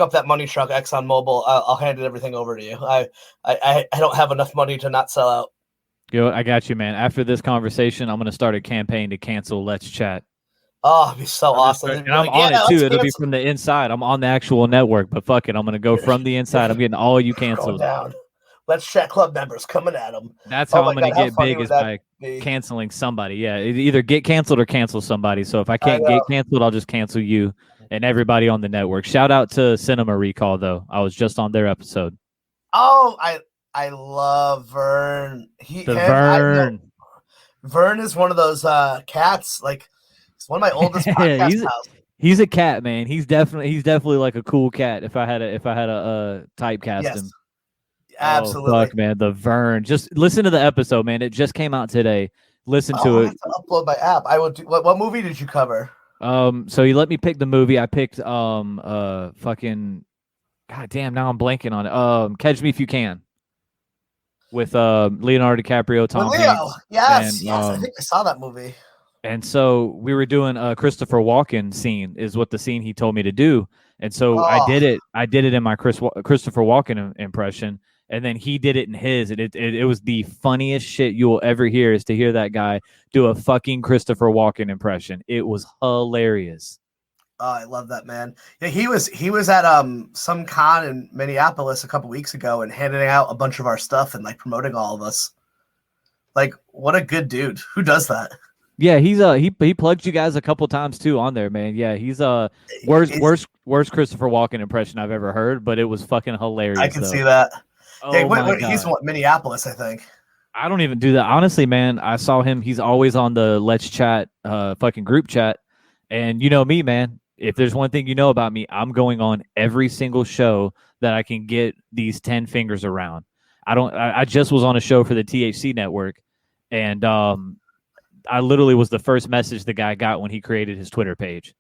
[SPEAKER 1] up that money truck, ExxonMobil. I'll hand everything over to you. I don't have enough money to not sell out.
[SPEAKER 2] Yo, I got you, man. After this conversation, I'm gonna start a campaign to cancel Let's Chat.
[SPEAKER 1] Oh, it'd be so awesome.
[SPEAKER 2] And I'm on it too. It'll be from the inside. I'm on the actual network, but fuck it. I'm gonna go from the inside. I'm getting all you cancels.
[SPEAKER 1] Let's Chat Club members coming at him.
[SPEAKER 2] That's
[SPEAKER 1] Oh
[SPEAKER 2] how
[SPEAKER 1] my
[SPEAKER 2] I'm going
[SPEAKER 1] God,
[SPEAKER 2] to
[SPEAKER 1] how
[SPEAKER 2] get
[SPEAKER 1] funny
[SPEAKER 2] big
[SPEAKER 1] would
[SPEAKER 2] is
[SPEAKER 1] that
[SPEAKER 2] by
[SPEAKER 1] be?
[SPEAKER 2] canceling somebody. Yeah, either get canceled or cancel somebody. So if I
[SPEAKER 1] I
[SPEAKER 2] can't
[SPEAKER 1] know.
[SPEAKER 2] get canceled, I'll just cancel you and everybody on the network. Shout out to Cinema Recall, though. I was just on their episode.
[SPEAKER 1] Oh, I love Vern.
[SPEAKER 2] The Vern.
[SPEAKER 1] Vern is one of those cats. Like, it's one of my oldest
[SPEAKER 2] Yeah,
[SPEAKER 1] podcast pals.
[SPEAKER 2] he's a cat, man. He's definitely like a cool cat. If I had a typecast
[SPEAKER 1] Yes,
[SPEAKER 2] him.
[SPEAKER 1] absolutely.
[SPEAKER 2] Oh fuck, man, the Vern. Just listen to the episode, man. It just came out today. Listen to
[SPEAKER 1] I
[SPEAKER 2] it.
[SPEAKER 1] have to upload my app. I will. What movie did you cover?
[SPEAKER 2] So you let me pick the movie. I picked fucking God damn, now I'm blanking on it. Catch Me If You Can with Leonardo DiCaprio, Tom
[SPEAKER 1] With Leo.
[SPEAKER 2] Hanks.
[SPEAKER 1] Yes,
[SPEAKER 2] And
[SPEAKER 1] yes. I think I saw that movie.
[SPEAKER 2] and so we were doing a Christopher Walken scene is what the scene he told me to do. And so I
[SPEAKER 1] Oh,
[SPEAKER 2] did it. I did it in my Christopher Walken impression, and then he did it in his. It was the funniest shit you will ever hear is to hear that guy do a fucking Christopher Walken impression. It was hilarious.
[SPEAKER 1] oh, I love that, man. Yeah, he was at some con in Minneapolis a couple weeks ago and handing out a bunch of our stuff and like promoting all of us. Like, what a good dude. Who does that?
[SPEAKER 2] Yeah, he's he plugged you guys a couple times too on there, man. Yeah, he's worst Christopher Walken impression I've ever heard, but it was fucking hilarious.
[SPEAKER 1] I can
[SPEAKER 2] though.
[SPEAKER 1] see that.
[SPEAKER 2] Oh
[SPEAKER 1] Yeah,
[SPEAKER 2] my God.
[SPEAKER 1] he's what, Minneapolis, I think.
[SPEAKER 2] I don't even do that. Honestly, man, I saw him. He's always on the Let's Chat fucking group chat. And you know me, man. If there's one thing you know about me, I'm going on every single show that I can get these 10 fingers around. I just was on a show for the THC network, and I literally was the first message the guy got when he created his Twitter page.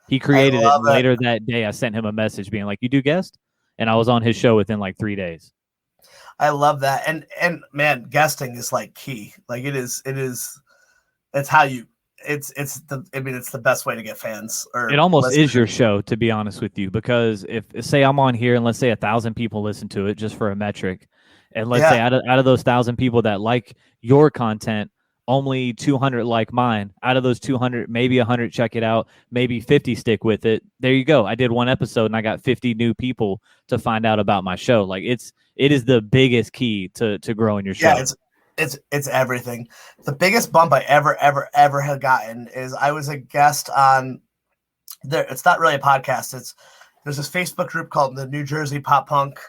[SPEAKER 2] He created it later that day. I sent him a message being like, "You do guest?" And I was on his show within like 3 days.
[SPEAKER 1] I love that. And man, guesting is like key. Like it's how you it's the best way to get fans. Or
[SPEAKER 2] it almost is your show, to be honest with you, because if say I'm on here and let's say 1,000 people listen to it just for a metric, and let's say out of those 1,000 people that like your content, only 200 like mine. Out of those 200, maybe 100 check it out, maybe 50 stick with it. There you go. I did one episode and I got 50 new people to find out about my show. Like it is the biggest key to growing your show.
[SPEAKER 1] Yeah, it's everything. The biggest bump I ever had gotten is I was a guest on there. It's not really a podcast. There's this Facebook group called the New Jersey Pop Punk.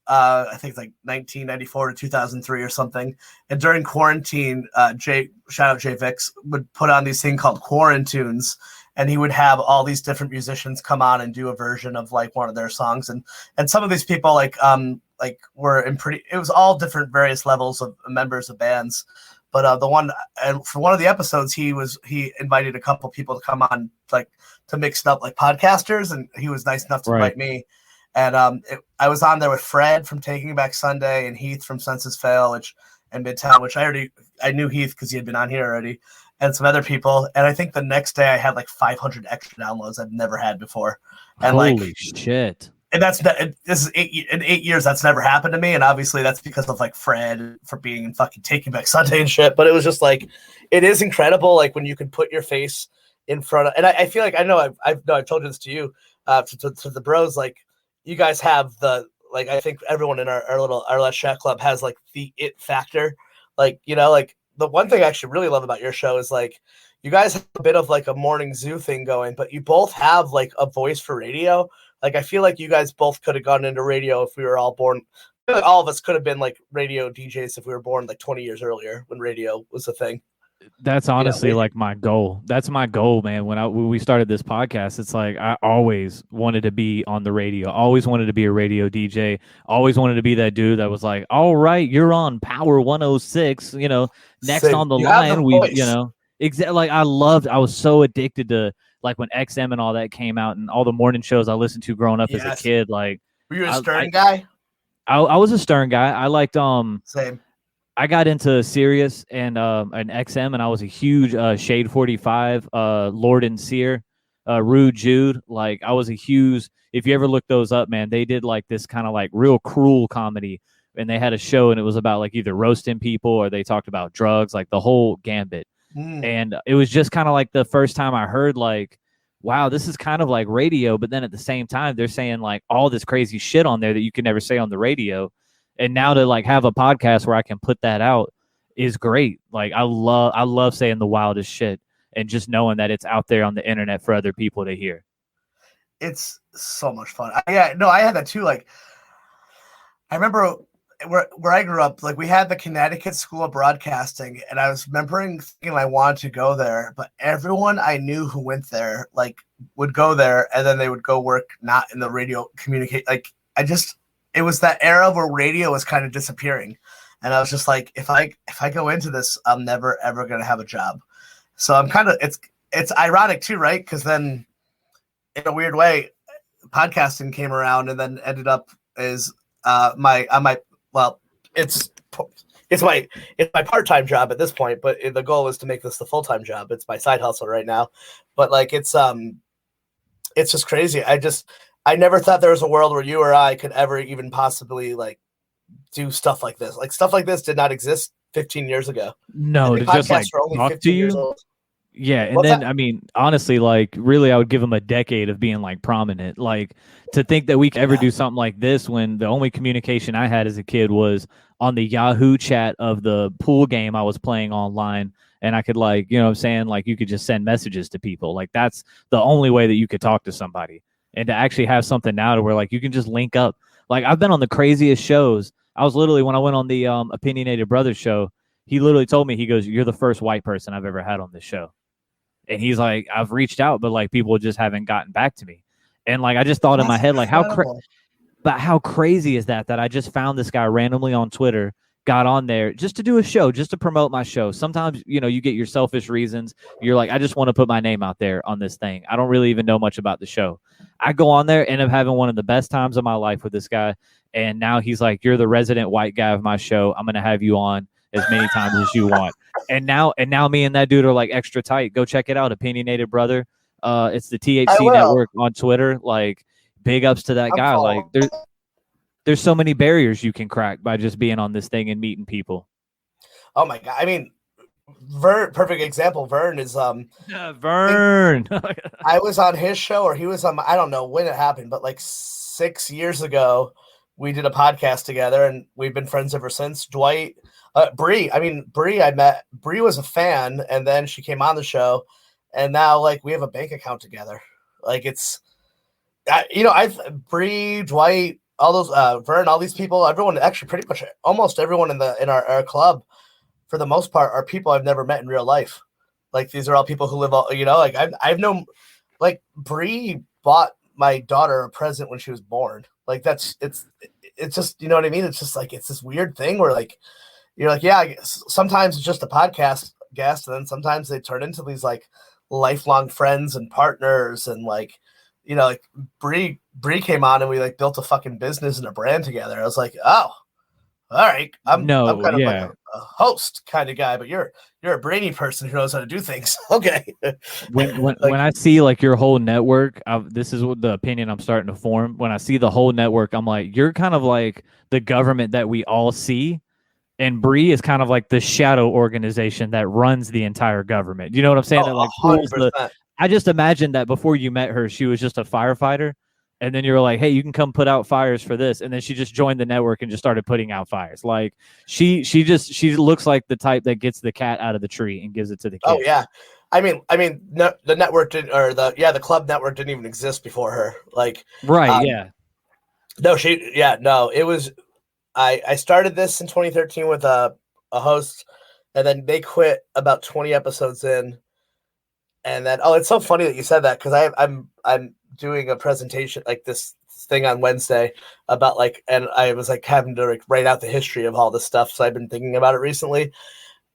[SPEAKER 1] I think it's like 1994 to 2003 or something. And during quarantine, shout out Jay Vix, would put on these things called Quarantunes, and he would have all these different musicians come on and do a version of like one of their songs. And some of these people like were in it was all different various levels of members of bands. But for one of the episodes, he invited a couple people to come on, like to mix it up like podcasters, and he was nice enough to invite me. And I was on there with Fred from Taking Back Sunday and Heath from Senses Fail, and Midtown, which I knew Heath because he had been on here already, and some other people. And I think the next day I had like 500 extra downloads I've never had before. And
[SPEAKER 2] holy shit!
[SPEAKER 1] And this is in 8 years that's never happened to me. And obviously that's because of like Fred for being in fucking Taking Back Sunday and shit. But it was just like, it is incredible, like when you can put your face in front of. And I feel like I've told you this to you, to the bros, like. You guys have I think everyone in our Let's Chat Club has like the it factor. Like, you know, like the one thing I actually really love about your show is like you guys have a bit of like a morning zoo thing going, but you both have like a voice for radio. Like, I feel like you guys both could have gone into radio if we were all born. I feel like all of us could have been like radio DJs if we were born like 20 years earlier when radio was a thing.
[SPEAKER 2] That's honestly like my goal. That's my goal, man. When we started this podcast, it's like I always wanted to be on the radio. Always wanted to be a radio DJ. Always wanted to be that dude that was like, "All right, you're on Power 106." You know, next on the line, exactly. Like I was so addicted to like when XM and all that came out and all the morning shows I listened to growing up as a kid. Like,
[SPEAKER 1] were you a Stern guy?
[SPEAKER 2] I was a Stern guy. I liked
[SPEAKER 1] same.
[SPEAKER 2] I got into Sirius and an XM, and I was a huge Shade 45, Lord and Sear, Rude Jude. Like I was a huge. If you ever look those up, man, they did like this kind of like real cruel comedy, and they had a show, and it was about like either roasting people or they talked about drugs, like the whole gambit. And it was just kind of like the first time I heard like, wow, this is kind of like radio, but then at the same time they're saying like all this crazy shit on there that you can never say on the radio. And now to like have a podcast where I can put that out is great. Like I love saying the wildest shit and just knowing that it's out there on the internet for other people to hear.
[SPEAKER 1] It's so much fun. Yeah, no, I had that too. Like, I remember where I grew up, like we had the Connecticut School of Broadcasting, and I was remembering thinking I wanted to go there, but everyone I knew who went there, like, would go there, and then they would go work not in the radio communicate. Like, it was that era where radio was kind of disappearing, and I was just like, if I go into this, I'm never ever gonna have a job. So I'm kind of it's ironic too, right? Because then, in a weird way, podcasting came around and then ended up as it's my part-time job at this point, but the goal is to make this the full-time job. It's my side hustle right now, but like it's just crazy. I never thought there was a world where you or I could ever even possibly like do stuff like this. Like stuff like this did not exist 15 years ago.
[SPEAKER 2] No, to just like talk to you. Yeah, and then I mean, honestly, like really, I would give him a decade of being like prominent. Like to think that we could ever do something like this when the only communication I had as a kid was on the Yahoo chat of the pool game I was playing online, and I could like, you know what I'm saying, like you could just send messages to people. Like that's the only way that you could talk to somebody. And to actually have something now to where like you can just link up. Like I've been on the craziest shows. I was literally, when I went on the Opinionated Brothers show, he literally told me, he goes, "You're the first white person I've ever had on this show." And he's like, "I've reached out, but like people just haven't gotten back to me." And like I just thought in my head, like how crazy is that I just found this guy randomly on Twitter, got on there just to do a show, just to promote my show. Sometimes, you know, you get your selfish reasons. You're like, I just want to put my name out there on this thing. I don't really even know much about the show. I go on there, end up having one of the best times of my life with this guy. And now he's like, "You're the resident white guy of my show. I'm going to have you on as many times as you want." And now me and that dude are like extra tight. Go check it out. Opinionated Brother. It's the THC Network on Twitter. Like big ups to that guy. Like there's so many barriers you can crack by just being on this thing and meeting people.
[SPEAKER 1] Oh my God. I mean, perfect example. Vern is
[SPEAKER 2] Vern.
[SPEAKER 1] I was on his show, or he was on I don't know when it happened, but like 6 years ago, we did a podcast together, and we've been friends ever since. Dwight, Bree. I mean, Bree. I met Bree was a fan, and then she came on the show, and now like we have a bank account together. Like it's, Bree, Dwight, all those Vern, all these people, everyone, actually pretty much almost everyone in our club, for the most part, are people I've never met in real life. Like these are all people who live all, like I've known, like Bree bought my daughter a present when she was born. Like it's just, you know what I mean? It's just like, it's this weird thing where like, you're like, yeah, sometimes it's just a podcast guest. And then sometimes they turn into these like lifelong friends and partners. And like, like Bree came on and we like built a fucking business and a brand together. I was like, oh, all right. I'm kind of like a host kind of guy, but you're a brainy person who knows how to do things. Okay.
[SPEAKER 2] When I see like your whole network, this is what the opinion I'm starting to form. When I see the whole network, I'm like, you're kind of like the government that we all see. And Bree is kind of like the shadow organization that runs the entire government. You know what I'm saying?
[SPEAKER 1] Oh,
[SPEAKER 2] that like I just imagined that before you met her, she was just a firefighter. And then you were like, "Hey, you can come put out fires for this." And then she just joined the network and just started putting out fires. Like she looks like the type that gets the cat out of the tree and gives it to the kid.
[SPEAKER 1] Oh yeah. I mean, no, the network the club network didn't even exist before her. Like,
[SPEAKER 2] right. Yeah.
[SPEAKER 1] No, it was, I started this in 2013 with a host, and then they quit about 20 episodes in. And then, it's so funny that you said that, because I'm doing a presentation like this thing on Wednesday about like, and I was like having to like write out the history of all this stuff. So I've been thinking about it recently.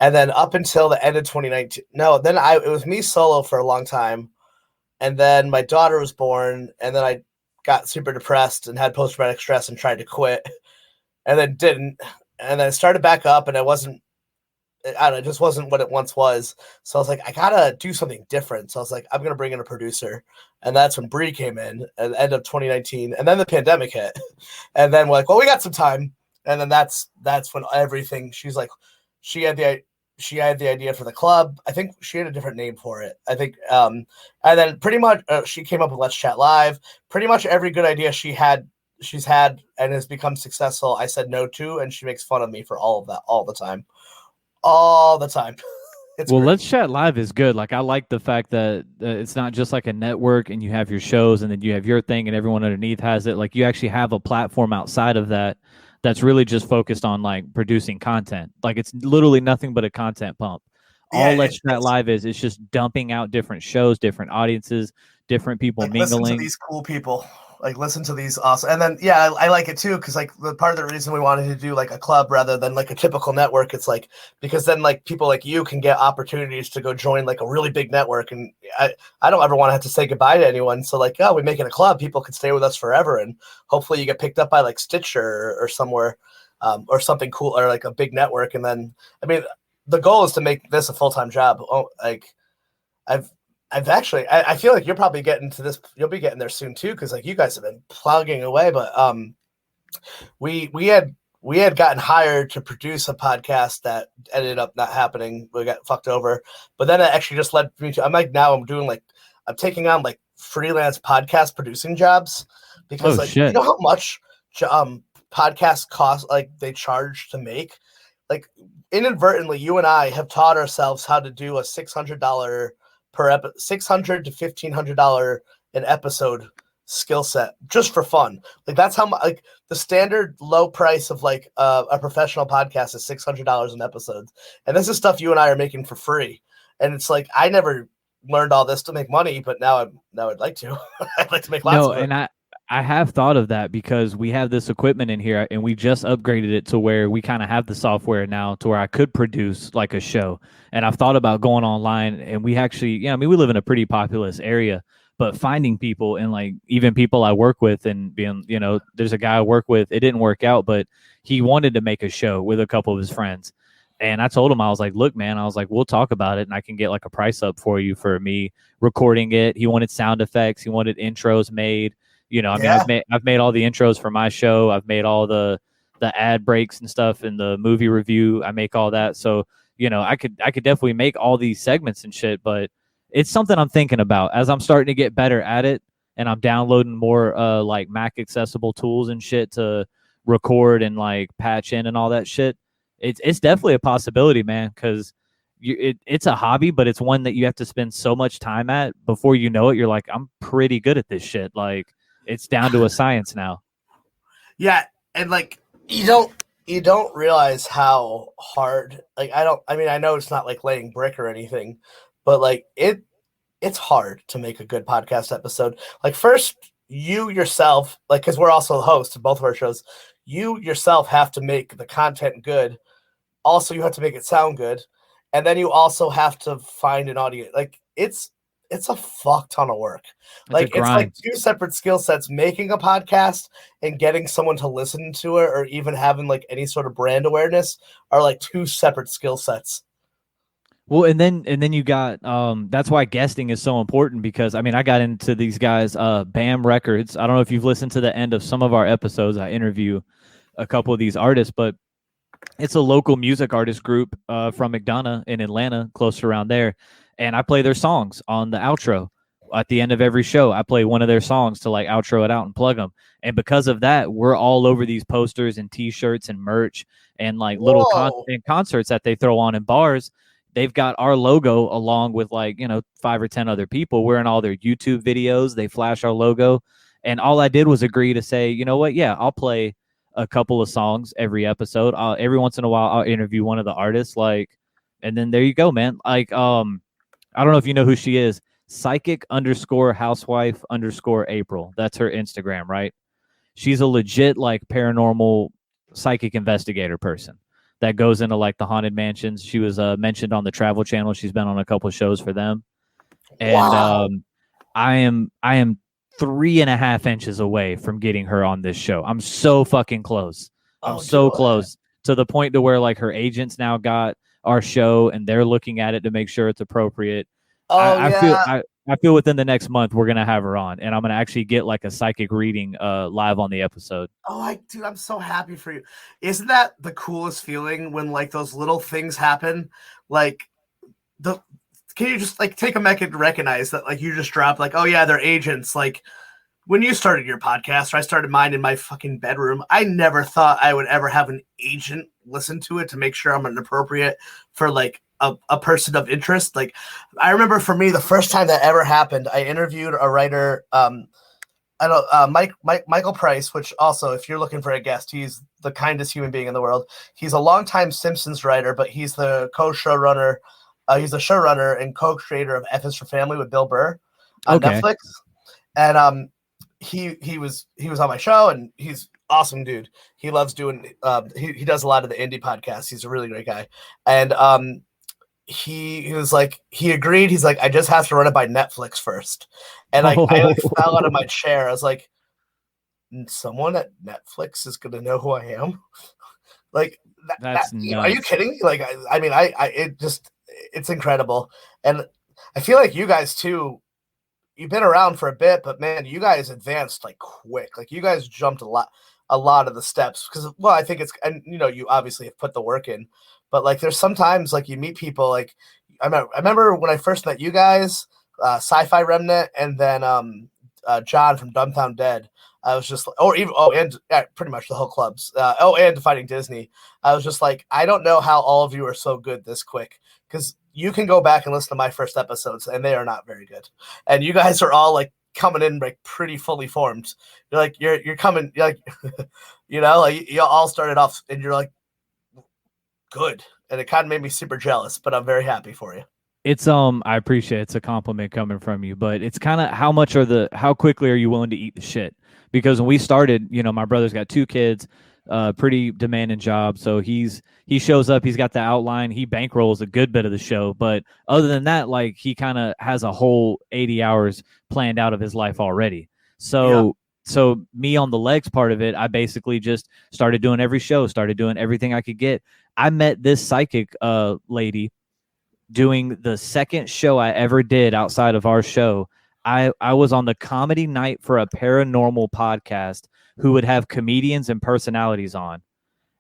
[SPEAKER 1] And then up until the end of 2019, it was me solo for a long time. And then my daughter was born, and then I got super depressed and had post-traumatic stress and tried to quit, and then didn't. And then I started back up, and it just wasn't what it once was. So I was like, I gotta do something different. So I was like, I'm gonna bring in a producer. And that's when Bree came in at the end of 2019. And then the pandemic hit. And then we're like, well, we got some time. And then that's when everything, she's like, she had the idea for the club. I think she had a different name for it. I think, and then pretty much she came up with Let's Chat Live. Pretty much every good idea she had she's had and has become successful, I said no to, and she makes fun of me for all of that all the time. All the time. It's
[SPEAKER 2] Well,
[SPEAKER 1] great.
[SPEAKER 2] Let's Chat Live is good. Like I like the fact that it's not just like a network and you have your shows and then you have your thing and everyone underneath has it. Like you actually have a platform outside of that that's really just focused on like producing content. Like it's literally nothing but a content pump.
[SPEAKER 1] Yeah,
[SPEAKER 2] All Let's Chat Live is just dumping out different shows, different audiences, different people
[SPEAKER 1] like listen to
[SPEAKER 2] mingling.
[SPEAKER 1] these cool people. Like listen to these awesome, and then yeah, I like it too because like the part of the reason we wanted to do like a club rather than like a typical network, it's like because then like people like you can get opportunities to go join like a really big network, and I don't ever want to have to say goodbye to anyone. So like, oh, we make it a club, people can stay with us forever, and hopefully you get picked up by like Stitcher or somewhere, or something cool or like a big network, and then I mean the goal is to make this a full-time job. Oh, like I've I've actually I feel like you're probably getting to this. You'll be getting there soon too, because like you guys have been plugging away. But we had gotten hired to produce a podcast that ended up not happening. We got fucked over. But then it actually just led me to. I'm like now I'm taking on like freelance podcast producing jobs because
[SPEAKER 2] Oh
[SPEAKER 1] like you
[SPEAKER 2] shit.
[SPEAKER 1] know how much podcasts cost, like they charge to make. Like inadvertently, you and I have taught ourselves how to do a $600 per episode, $600 to $1,500 an episode skill set just for fun. Like that's how much. Like the standard low price of like a professional podcast is $600 an episode, and this is stuff you and I are making for free. And it's like I never learned all this to make money, but now I'd like to. I'd like to make lots
[SPEAKER 2] No,
[SPEAKER 1] of it.
[SPEAKER 2] and I have thought of that because we have this equipment in here and we just upgraded it to where we kind of have the software now to where I could produce like a show. And I've thought about going online and we actually, yeah, I mean, we live in a pretty populous area, but finding people and like even people I work with and being, there's a guy I work with, it didn't work out, but he wanted to make a show with a couple of his friends. And I told him, I was like, look, man, I was like, we'll talk about it and I can get like a price up for you for me recording it. He wanted sound effects. He wanted intros made. I mean,
[SPEAKER 1] Yeah,
[SPEAKER 2] I've made all the intros for my show. I've made all the ad breaks and stuff in the movie review. I make all that. So, I could definitely make all these segments and shit, but it's something I'm thinking about as I'm starting to get better at it and I'm downloading more like Mac accessible tools and shit to record and like patch in and all that shit. It's definitely a possibility, man, because it's a hobby, but it's one that you have to spend so much time at before you know it. You're like, I'm pretty good at this shit. Like, it's down to a science now.
[SPEAKER 1] yeah, and like you don't realize how hard. Like I mean, I know it's not like laying brick or anything, but like it's hard to make a good podcast episode. Like first, you yourself, like because we're also the hosts of both of our shows, you yourself have to make the content good. Also, you have to make it sound good, and then you also have to find an audience. Like it's a fuck ton of work.
[SPEAKER 2] It's a
[SPEAKER 1] It's like
[SPEAKER 2] grind.
[SPEAKER 1] two separate skill sets: making a podcast and getting someone to listen to it, or even having like any sort of brand awareness, are like two separate skill sets.
[SPEAKER 2] Well, and then you got that's why guesting is so important because I mean I got into these guys BAM Records. I don't know if you've listened to the end of some of our episodes. I interview a couple of these artists, but it's a local music artist group from McDonough in Atlanta, close around there. And I play their songs on the outro. At the end of every show, I play one of their songs to like outro it out and plug them. And because of that, we're all over these posters and T-shirts and merch and like little
[SPEAKER 1] Whoa!
[SPEAKER 2] concerts that they throw on in bars. They've got our logo along with like 5 or 10 other people. We're in all their YouTube videos. They flash our logo, and all I did was agree to say, you know what? Yeah, I'll play a couple of songs every episode. Every once in a while, I'll interview one of the artists, like, and then there you go, man. Like, I don't know if you know who she is. Psychic underscore housewife underscore April. That's her Instagram, right? She's a legit like paranormal psychic investigator person that goes into like the haunted mansions. She was mentioned on the Travel Channel. She's been on a couple of shows for them, and
[SPEAKER 1] Wow!
[SPEAKER 2] I am 3.5 inches away from getting her on this show. I'm so fucking close. I'm
[SPEAKER 1] Oh, do
[SPEAKER 2] so
[SPEAKER 1] it.
[SPEAKER 2] close to the point to where like her agents now got our show and they're looking at it to make sure it's appropriate.
[SPEAKER 1] Oh
[SPEAKER 2] I feel
[SPEAKER 1] yeah.
[SPEAKER 2] I feel within the next month we're gonna have her on and I'm gonna actually get like a psychic reading live on the episode.
[SPEAKER 1] Dude, I'm so happy for you. Isn't that the coolest feeling when like those little things happen? Like the can you just like take a minute to recognize that like you just dropped like, oh yeah, they're agents. Like when you started your podcast, or I started mine in my fucking bedroom, I never thought I would ever have an agent listen to it to make sure I'm an appropriate for like a person of interest. Like, I remember for me, the first time that ever happened, I interviewed a writer, I don't Michael Price, which also, if you're looking for a guest, he's the kindest human being in the world. He's a longtime Simpsons writer, but he's the co-showrunner. He's the showrunner and co-creator of F is for Family with Bill Burr on Netflix. And he was on my show, and he's awesome dude. He loves doing he does a lot of the indie podcasts. He's a really great guy. And he was like, he agreed. He's like, I just have to run it by Netflix first. And I like fell out of my chair. I was like, someone at Netflix is going to know who I am. Like, that's nuts. Are you kidding me? Like, I mean, it's incredible. And I feel like you guys too, you've been around for a bit, but man, you guys advanced like quick. Like, you guys jumped a lot of the steps because, well, I think it's, and you know, you obviously have put the work in. But like, there's sometimes like you meet people like I remember when I first met you guys, Sci-Fi Remnant, and then John from Dumbtown Dead. I was just, pretty much the whole clubs. And Defining Disney. I was just like, I don't know how all of you are so good this quick, because you can go back and listen to my first episodes, and they are not very good. And you guys are all like coming in like pretty fully formed. You're like you're coming, you're like you know, like you all started off, and you're like, good, and it kind of made me super jealous, but I'm very happy for you.
[SPEAKER 2] It's I appreciate it's a compliment coming from you, but it's kind of how quickly are you willing to eat the shit? Because when we started, you know, my brother's got 2 kids, pretty demanding job, so he shows up, he's got the outline, he bankrolls a good bit of the show, but other than that, like, he kind of has a whole 80 hours planned out of his life already. So. Yeah. So me on the legs part of it, I basically just started doing every show, started doing everything I could get. I met this psychic lady doing the second show I ever did outside of our show. I was on the comedy night for a paranormal podcast who would have comedians and personalities on.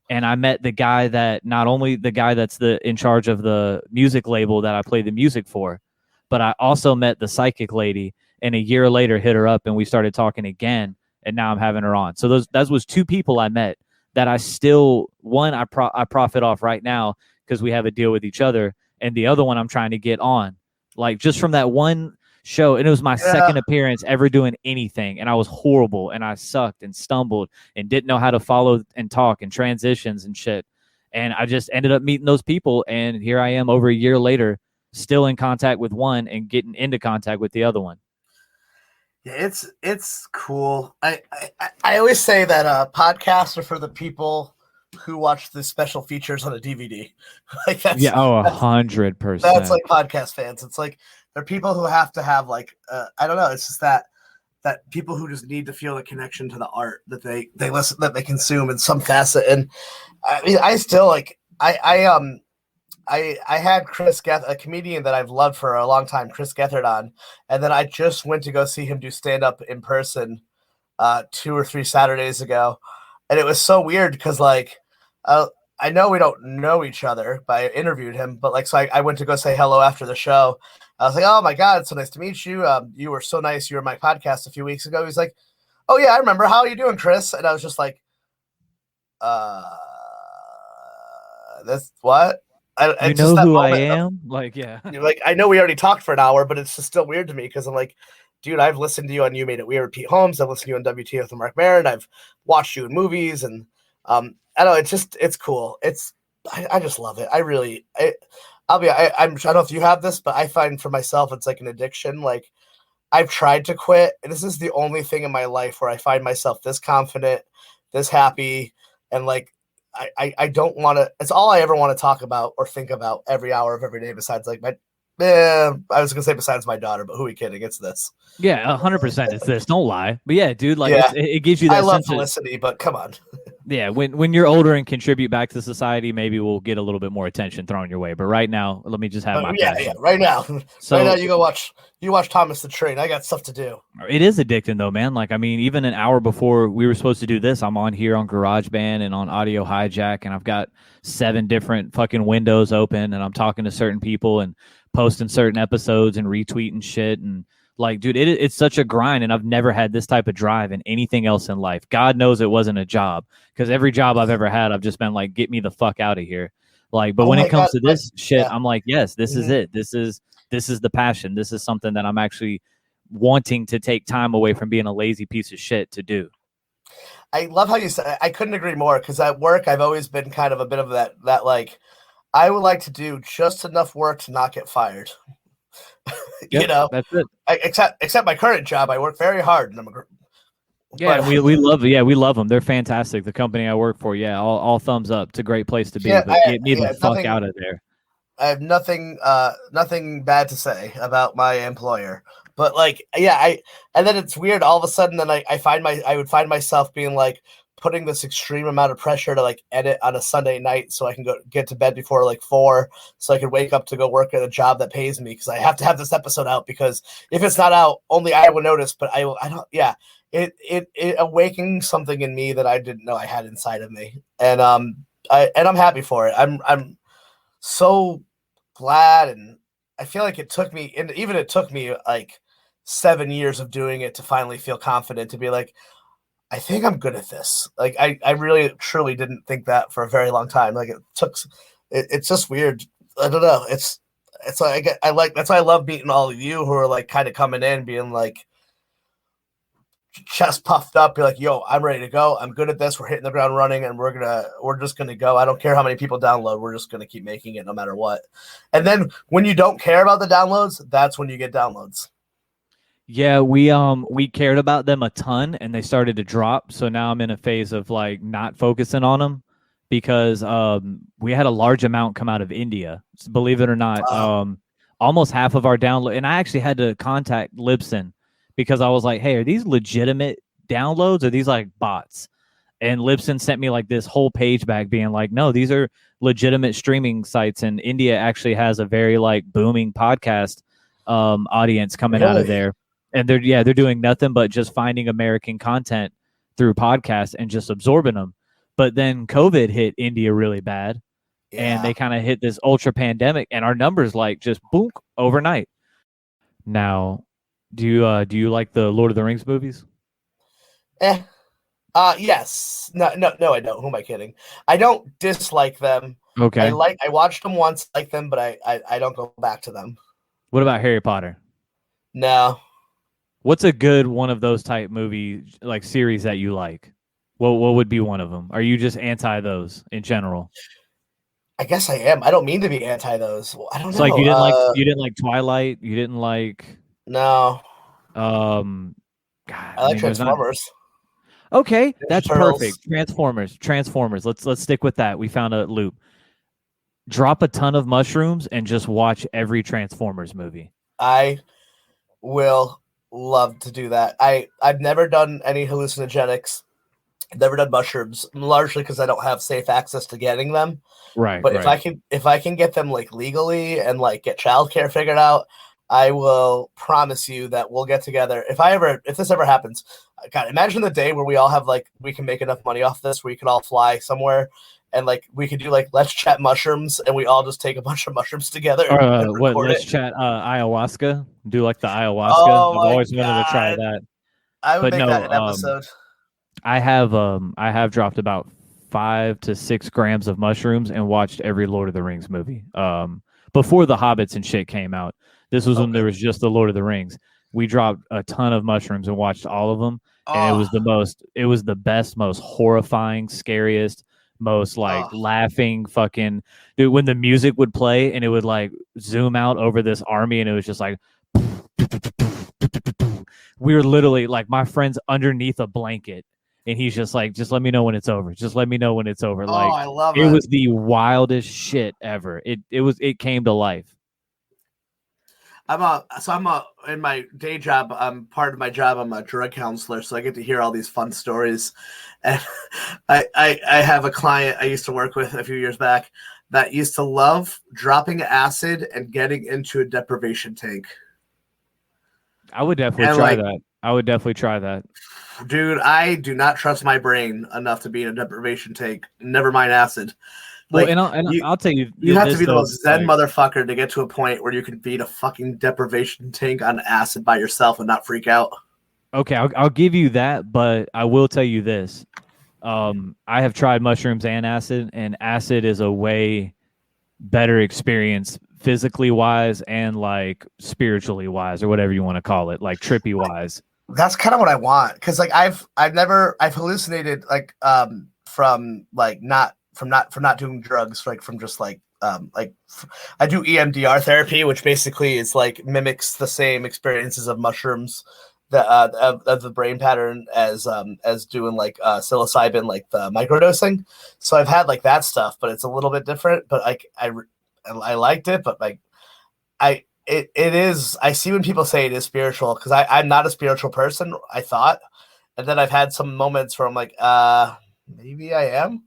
[SPEAKER 2] And I met the guy that, not only the guy that's in charge of the music label that I play the music for, but I also met the psychic lady. And a year later, hit her up, and we started talking again. And now I'm having her on. So that was 2 people I met that I still, one I profit off right now because we have a deal with each other, and the other one I'm trying to get on, like, just from that one show. And it was my second appearance ever doing anything, and I was horrible, and I sucked and stumbled and didn't know how to follow and talk and transitions and shit. And I just ended up meeting those people, and here I am over a year later, still in contact with one and getting into contact with the other one.
[SPEAKER 1] Yeah, it's cool. I always say that podcasts are for the people who watch the special features on a DVD. Like, that's
[SPEAKER 2] 100%.
[SPEAKER 1] That's like podcast fans. It's like they're people who have to have like I don't know. It's just that people who just need to feel a connection to the art that they listen, that they consume in some facet. And I mean, I still like I had Chris a comedian that I've loved for a long time, Chris Gethard, on, and then I just went to go see him do stand-up in person 2 or 3 Saturdays ago, and it was so weird because, like, I know we don't know each other, but I interviewed him, but like, so I went to go say hello after the show. I was like, oh my God, it's so nice to meet you. You were so nice. You were on my podcast a few weeks ago. He's like, oh yeah, I remember. How are you doing, Chris? And I was just like, that's what?
[SPEAKER 2] You know who I am? Like, yeah.
[SPEAKER 1] Like, I know we already talked for an hour, but it's just still weird to me because I'm like, dude, I've listened to you on You Made It Weird with Pete Holmes. I've listened to you on WTF with Mark Maron. I've watched you in movies, and I don't know. It's cool. I just love it. I don't know if you have this, but I find for myself, it's like an addiction. Like, I've tried to quit, and this is the only thing in my life where I find myself this confident, this happy, and like, I don't want to, it's all I ever want to talk about or think about every hour of every day besides like I was going to say besides my daughter, but who are we kidding? It's this.
[SPEAKER 2] Yeah, 100% it's this. Don't lie. But yeah, dude, like, yeah. It gives you that
[SPEAKER 1] I love
[SPEAKER 2] sense
[SPEAKER 1] Felicity, but come on.
[SPEAKER 2] Yeah, when you're older and contribute back to society, maybe we'll get a little bit more attention thrown your way. But right now, let me just have my passion.
[SPEAKER 1] Yeah, right now. So, right now, you watch Thomas the Train. I got stuff to do.
[SPEAKER 2] It is addicting though, man. Like, I mean, even an hour before we were supposed to do this, I'm on here on GarageBand and on Audio Hijack, and I've got 7 different fucking windows open, and I'm talking to certain people and posting certain episodes and retweeting shit. And Like, dude, it's such a grind, and I've never had this type of drive in anything else in life. God knows it wasn't a job, because every job I've ever had, I've just been like, get me the fuck out of here. Like, but
[SPEAKER 1] Oh
[SPEAKER 2] when it
[SPEAKER 1] my
[SPEAKER 2] comes
[SPEAKER 1] God.
[SPEAKER 2] to this shit,
[SPEAKER 1] Yeah.
[SPEAKER 2] I'm like, yes, this is
[SPEAKER 1] Mhm.
[SPEAKER 2] it. This is the passion. This is something that I'm actually wanting to take time away from being a lazy piece of shit to do.
[SPEAKER 1] I love how you said. I couldn't agree more, because at work I've always been kind of a bit of that like I would like to do just enough work to not get fired.
[SPEAKER 2] Yep,
[SPEAKER 1] you know,
[SPEAKER 2] that's it.
[SPEAKER 1] except my current job, I work very hard, and
[SPEAKER 2] Yeah,
[SPEAKER 1] but
[SPEAKER 2] and we love them. They're fantastic. The company I work for, yeah, all thumbs up. It's a great place to be.
[SPEAKER 1] yeah,
[SPEAKER 2] But get me the
[SPEAKER 1] yeah,
[SPEAKER 2] fuck out of there.
[SPEAKER 1] I have nothing bad to say about my employer. But like, yeah, and then it's weird. All of a sudden, then I would find myself being like putting this extreme amount of pressure to like edit on a Sunday night so I can go get to bed before like 4, so I can wake up to go work at a job that pays me, because I have to have this episode out, because if it's not out, only I will notice. But I don't. Yeah, it awakened something in me that I didn't know I had inside of me, and I'm happy for it. I'm so glad, and I feel like it took me, and even it took me like 7 years of doing it to finally feel confident to be like, I think I'm good at this. Like I really truly didn't think that for a very long time. Like it's just weird. I don't know. It's like I like, that's why I love meeting all of you who are like kind of coming in being like chest puffed up, be like, yo, I'm ready to go. I'm good at this. We're hitting the ground running, and we're just gonna go. I don't care how many people download. We're just gonna keep making it no matter what. And then when you don't care about the downloads, that's when you get downloads.
[SPEAKER 2] Yeah, we cared about them a ton, and they started to drop. So now I'm in a phase of like not focusing on them, because we had a large amount come out of India. Believe it or not, almost half of our download, and I actually had to contact Libsyn, because I was like, hey, are these legitimate downloads, or are these like bots? And Libsyn sent me like this whole page back being like, no, these are legitimate streaming sites, and India actually has a very like booming podcast audience coming out of
[SPEAKER 1] Really?
[SPEAKER 2] there. And they're doing nothing but just finding American content through podcasts and just absorbing them. But then COVID hit India really bad, and
[SPEAKER 1] Yeah.
[SPEAKER 2] they kind of hit this ultra pandemic, and our numbers like just boom overnight. Now, do you like the Lord of the Rings movies?
[SPEAKER 1] Eh. Yes. No, I don't. Who am I kidding? I don't dislike them.
[SPEAKER 2] Okay.
[SPEAKER 1] I watched them once, like them, but I don't go back to them.
[SPEAKER 2] What about Harry Potter?
[SPEAKER 1] No.
[SPEAKER 2] What's a good one of those type movie like series that you like? What would be one of them? Are you just anti those in general?
[SPEAKER 1] I guess I am. I don't mean to be anti those. I don't
[SPEAKER 2] It's like
[SPEAKER 1] know.
[SPEAKER 2] you didn't like Twilight, you didn't like
[SPEAKER 1] No.
[SPEAKER 2] God,
[SPEAKER 1] I
[SPEAKER 2] I
[SPEAKER 1] like
[SPEAKER 2] mean there's not.
[SPEAKER 1] Transformers.
[SPEAKER 2] Okay,
[SPEAKER 1] Ninja
[SPEAKER 2] that's
[SPEAKER 1] Turtles.
[SPEAKER 2] perfect. Transformers. Let's stick with that. We found a loop. Drop a ton of mushrooms and just watch every Transformers movie.
[SPEAKER 1] I will love to do that. I've never done any hallucinogenics. I've never done mushrooms, largely because I don't have safe access to getting them.
[SPEAKER 2] Right,
[SPEAKER 1] But
[SPEAKER 2] right.
[SPEAKER 1] if I can get them like legally and like get childcare figured out, I will promise you that we'll get together. If this ever happens, God, imagine the day where we all have like, we can make enough money off this where we could all fly somewhere, and like we could do like let's chat mushrooms, and we all just take a bunch of mushrooms together and
[SPEAKER 2] What?
[SPEAKER 1] record
[SPEAKER 2] Let's
[SPEAKER 1] it.
[SPEAKER 2] chat ayahuasca. Do like the ayahuasca.
[SPEAKER 1] Oh
[SPEAKER 2] I've
[SPEAKER 1] my
[SPEAKER 2] always wanted to try
[SPEAKER 1] God.
[SPEAKER 2] that.
[SPEAKER 1] I would
[SPEAKER 2] But
[SPEAKER 1] make that
[SPEAKER 2] no,
[SPEAKER 1] an episode.
[SPEAKER 2] I have dropped about 5 to 6 grams of mushrooms and watched every Lord of the Rings movie. Before the Hobbits and shit came out. This was when
[SPEAKER 1] Okay.
[SPEAKER 2] there was just the Lord of the Rings. We dropped a ton of mushrooms and watched all of them, and
[SPEAKER 1] Oh,
[SPEAKER 2] it was the best, most horrifying, scariest, most like
[SPEAKER 1] oh,
[SPEAKER 2] laughing fucking dude. When the music would play and it would like zoom out over this army, and it was just like we were literally like my friend's underneath a blanket, and he's just like, just let me know when it's over. Just let me know when it's over.
[SPEAKER 1] oh,
[SPEAKER 2] Like
[SPEAKER 1] I love
[SPEAKER 2] it
[SPEAKER 1] it.
[SPEAKER 2] was the wildest shit ever. It came to life.
[SPEAKER 1] In my day job, I'm part of my job, I'm a drug counselor, so I get to hear all these fun stories. And I have a client I used to work with a few years back that used to love dropping acid and getting into a deprivation tank.
[SPEAKER 2] I would definitely
[SPEAKER 1] And
[SPEAKER 2] try
[SPEAKER 1] like,
[SPEAKER 2] that. I would definitely try that.
[SPEAKER 1] dude, I do not trust my brain enough to be in a deprivation tank. Never mind acid.
[SPEAKER 2] Well,
[SPEAKER 1] Like
[SPEAKER 2] and I'll tell you
[SPEAKER 1] you have to
[SPEAKER 2] this
[SPEAKER 1] be the
[SPEAKER 2] though,
[SPEAKER 1] most zen
[SPEAKER 2] like,
[SPEAKER 1] motherfucker to get to a point where you can beat a fucking deprivation tank on acid by yourself and not freak out.
[SPEAKER 2] okay, I'll give you that, but I will tell you this. I have tried mushrooms and acid is a way better experience physically wise and like spiritually wise or whatever you want to call it, like trippy wise.
[SPEAKER 1] That's kind of what I want, because like I've hallucinated like from like not doing drugs, like from just like I do EMDR therapy, which basically is like mimics the same experiences of mushrooms, that of the brain pattern as doing like psilocybin, like the microdosing. So I've had like that stuff, but it's a little bit different. But like I liked it, but like it is, I see when people say it is spiritual, because I'm not a spiritual person, I thought. And then I've had some moments where I'm like, maybe I am.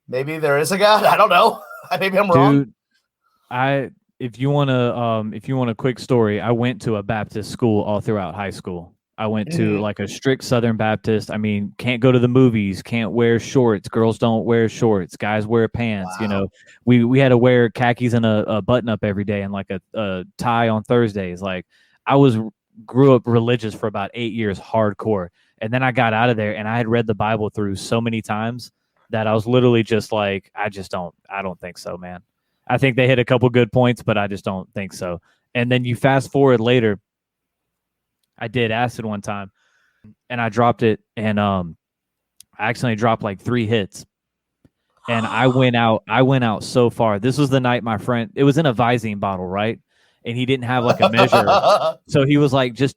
[SPEAKER 1] Maybe there is a God. I don't know. Maybe I'm wrong.
[SPEAKER 2] Dude, if you want a quick story, I went to a Baptist school all throughout high school. I went to like a strict Southern Baptist. I mean, can't go to the movies, can't wear shorts. Girls don't wear shorts. Guys wear pants.
[SPEAKER 1] Wow.
[SPEAKER 2] You know, we had to wear khakis and a button up every day and like a tie on Thursdays. Like grew up religious for about 8 years, hardcore. And then I got out of there and I had read the Bible through so many times that I was literally just like, I don't think so, man. I think they hit a couple good points, but I just don't think so. And then you fast forward later, I did acid one time and I dropped it, and I accidentally dropped like 3 hits. And I went out so far. This was the night my friend, it was in a Visine bottle, right? And he didn't have like a measure. So he was like, just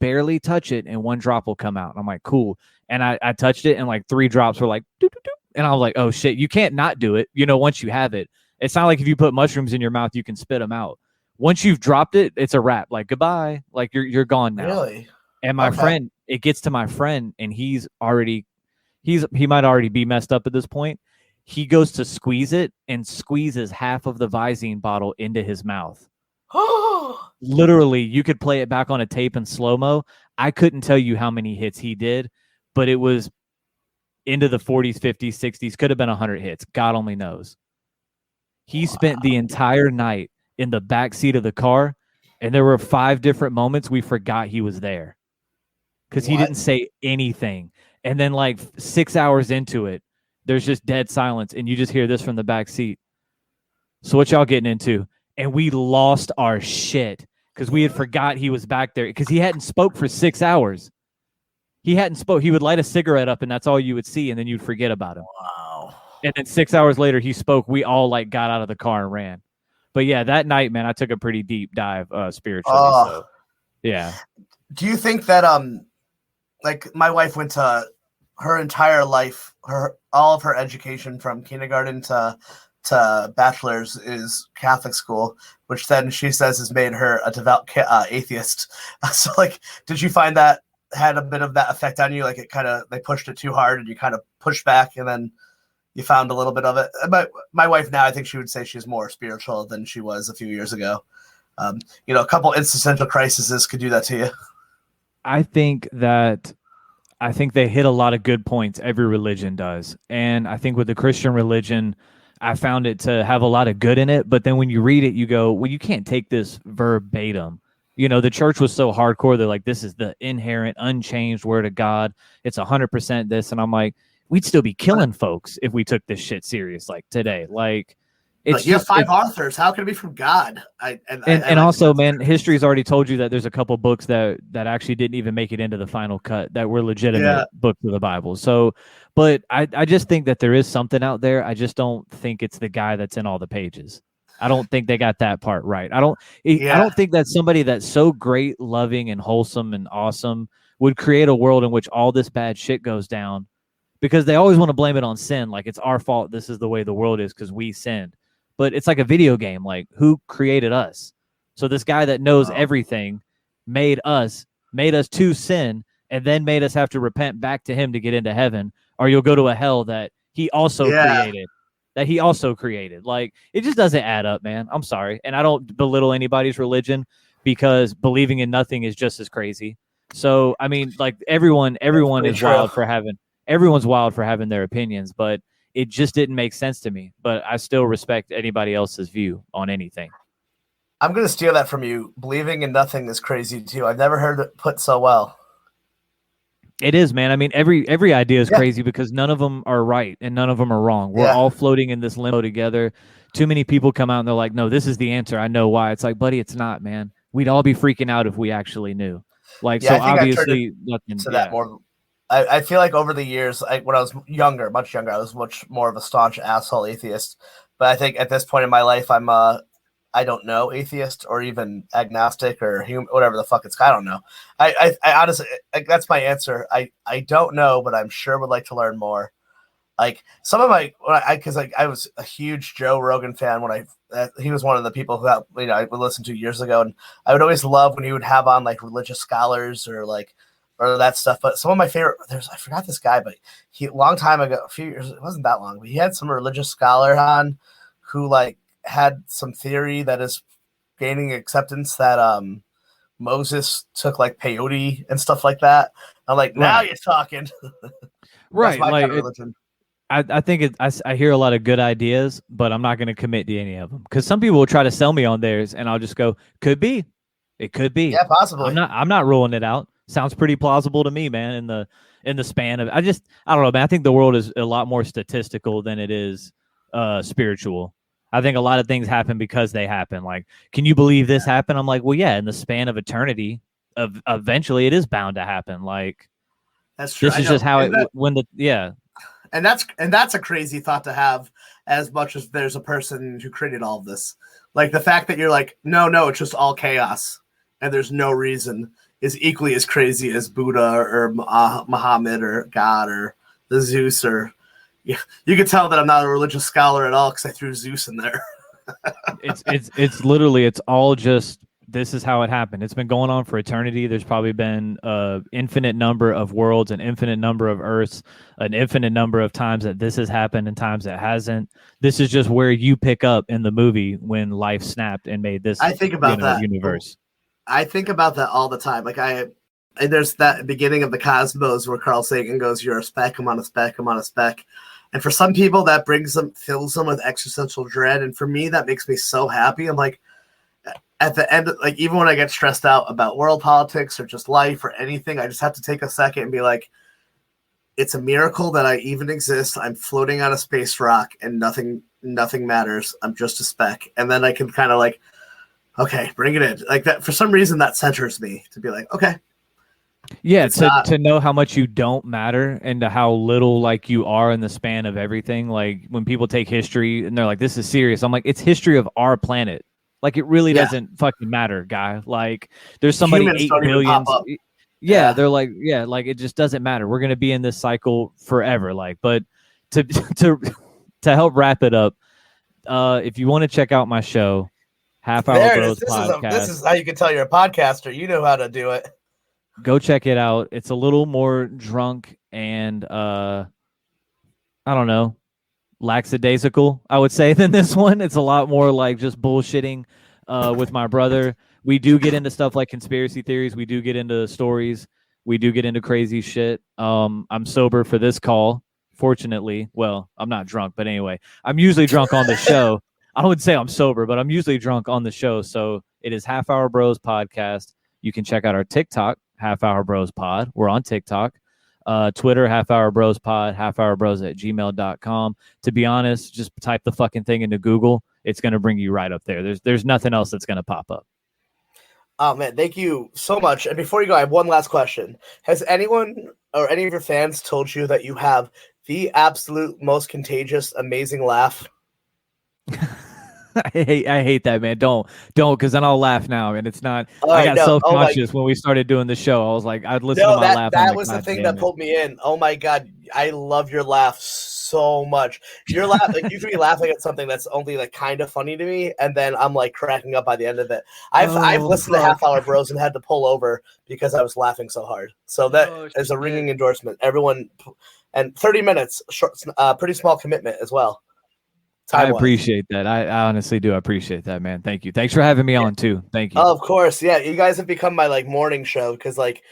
[SPEAKER 2] barely touch it and 1 drop will come out. And I'm like, cool. And I touched it and like 3 drops were like, doo, doo, doo. And I was like, oh shit, you can't not do it. You know, once you have it, it's not like if you put mushrooms in your mouth, you can spit them out. Once you've dropped it, it's a wrap. Like, goodbye. Like you're gone now.
[SPEAKER 1] Really?
[SPEAKER 2] And my friend, it gets to my friend and he might already be messed up at this point. He goes to squeeze it and squeezes half of the Visine bottle into his mouth. Literally, you could play it back on a tape in slow-mo. I couldn't tell you how many hits he did, but it was into the 40s, 50s, 60s, could have been 100 hits. God only knows. He spent the entire night in the back seat of the car, and there were 5 different moments we forgot he was there because he didn't say anything. And then like 6 hours into it, there's just dead silence, and you just hear this from the back seat. So what y'all getting into? And we lost our shit because we had forgot he was back there because he hadn't spoke for 6 hours. He hadn't spoke. He would light a cigarette up, and that's all you would see, and then you'd forget about him.
[SPEAKER 1] Wow.
[SPEAKER 2] And then 6 hours later, he spoke. We all like got out of the car and ran. But yeah, that night, man, I took a pretty deep dive spiritually. So, yeah.
[SPEAKER 1] Do you think that like my wife went to her entire life, all of her education from kindergarten to bachelor's is Catholic school, which then she says has made her a devout atheist. So like, did you find that had a bit of that effect on you? Like it kind of, they pushed it too hard and you kind of pushed back and then you found a little bit of it. My wife now, I think she would say she's more spiritual than she was a few years ago. You know, a couple existential crises could do that to you.
[SPEAKER 2] I think they hit a lot of good points. Every religion does. And I think with the Christian religion, I found it to have a lot of good in it. But then when you read it, you go, well, you can't take this verbatim. You know, the church was so hardcore. They're like, this is the inherent, unchanged word of God. It's 100% this. And I'm like, we'd still be killing folks if we took this shit serious like today. Like, it's
[SPEAKER 1] you have 5 authors. How can it be from God?
[SPEAKER 2] And also, man, history's already told you that there's a couple books that actually didn't even make it into the final cut that were legitimate books of the Bible. So, but I just think that there is something out there. I just don't think it's the guy that's in all the pages. I don't think they got that part right. I don't think that somebody that's so great, loving, and wholesome and awesome would create a world in which all this bad shit goes down, because they always want to blame it on sin. Like, it's our fault. This is the way the world is because we sinned. But it's like a video game. Like, who created us? So this guy that knows everything made us to sin and then made us have to repent back to him to get into heaven, or you'll go to a hell that he also created. Like, it just doesn't add up, man. I'm sorry. And I don't belittle anybody's religion, because believing in nothing is just as crazy. So, I mean, like, everyone's wild for having their opinions, but it just didn't make sense to me. But I still respect anybody else's view on anything.
[SPEAKER 1] I'm going to steal that from you. Believing in nothing is crazy too. I've never heard it put so well.
[SPEAKER 2] It is, man. I mean, every idea is crazy because none of them are right and none of them are wrong. We're all floating in this limbo together. Too many people come out and they're like, no, this is the answer. I know why. It's like, buddy, it's not, man. We'd all be freaking out if we actually knew. Like, so obviously nothing
[SPEAKER 1] to that more. I feel like over the years, when I was younger, much younger, I was much more of a staunch asshole atheist. But I think at this point in my life, I'm I don't know, atheist or even agnostic or whatever the fuck it's. I don't know. I honestly, that's my answer. I don't know, but I'm sure would like to learn more. Like some of because I was a huge Joe Rogan fan when he was one of the people who I would listen to years ago, and I would always love when he would have on like religious scholars or that stuff. But some of my favorite, I forgot this guy, but he long time ago, a few years, it wasn't that long, but he had some religious scholar on who like had some theory that is gaining acceptance that Moses took like peyote and stuff like that. I'm like, now you're talking.
[SPEAKER 2] Right. Like I think I hear a lot of good ideas, but I'm not going to commit to any of them because some people will try to sell me on theirs and I'll just go, could be. It could be.
[SPEAKER 1] Yeah, possibly.
[SPEAKER 2] I'm not ruling it out. Sounds pretty plausible to me, man, in the span of I don't know, man. I think the world is a lot more statistical than it is spiritual. I think a lot of things happen because they happen. Like, can you believe this happened? I'm like, well, yeah, in the span of eternity, eventually it is bound to happen. Like,
[SPEAKER 1] that's true.
[SPEAKER 2] This is just how
[SPEAKER 1] And that's a crazy thought to have, as much as there's a person who created all of this. Like the fact that you're like, no, it's just all chaos and there's no reason is equally as crazy as Buddha or Muhammad or God or the Zeus or. You can tell that I'm not a religious scholar at all because I threw Zeus in there.
[SPEAKER 2] It's literally, it's all just, this is how it happened. It's been going on for eternity. There's probably been an infinite number of worlds, an infinite number of Earths, an infinite number of times that this has happened and times that hasn't. This is just where you pick up in the movie when life snapped and made this universe.
[SPEAKER 1] I think about that all the time. Like and there's that beginning of the Cosmos where Carl Sagan goes, you're a speck, I'm on a speck, I'm on a speck. And for some people that fills them with existential dread. And for me, that makes me so happy. I'm like, at the end, like even when I get stressed out about world politics or just life or anything, I just have to take a second and be like, it's a miracle that I even exist. I'm floating on a space rock and nothing matters. I'm just a speck. And then I can kind of like, okay, bring it in. Like that, for some reason that centers me to be like, okay.
[SPEAKER 2] Yeah, to know how much you don't matter and to how little like you are in the span of everything. Like when people take history and they're like, this is serious. I'm like, it's history of our planet. Like it really doesn't fucking matter, guy. Like there's somebody 8 billion. Yeah, they're like, like it just doesn't matter. We're gonna be in this cycle forever. Like, but to help wrap it up, if you want to check out my show, Half Hour Bros Podcast.
[SPEAKER 1] This is how you can tell you're a podcaster. You know how to do it.
[SPEAKER 2] Go check it out. It's a little more drunk and I don't know, lackadaisical, I would say, than this one. It's a lot more like just bullshitting with my brother. We do get into stuff like conspiracy theories. We do get into stories. We do get into crazy shit. I'm sober for this call, fortunately. Well, I'm not drunk, but anyway, I'm usually drunk on the show. I would say I'm sober, but I'm usually drunk on the show. So it is Half Hour Bros Podcast. You can check out our TikTok, Half Hour Bros Pod. We're on TikTok. Twitter, Half Hour Bros Pod, halfhourbros@gmail.com. To be honest, just type the fucking thing into Google. It's going to bring you right up there. There's nothing else that's going to pop up.
[SPEAKER 1] Oh, man, thank you so much. And before you go, I have one last question. Has anyone or any of your fans told you that you have the absolute most contagious, amazing laugh?
[SPEAKER 2] I hate that, man. Don't, because then I'll laugh now, and it's not. I got self-conscious when we started doing the show. I was like, I'd listen to my laugh.
[SPEAKER 1] That was the thing that pulled me in. Oh my god, I love your laugh so much. Your laugh, like you can be laughing at something that's only like kind of funny to me, and then I'm like cracking up by the end of it. I've listened to Half Hour Bros and had to pull over because I was laughing so hard. So that is a ringing endorsement. Everyone, and 30 minutes, short, pretty small commitment as well.
[SPEAKER 2] I appreciate that. I honestly do appreciate that, man. Thank you. Thanks for having me on too. Thank you.
[SPEAKER 1] Oh, of course. Yeah. You guys have become my like morning show because like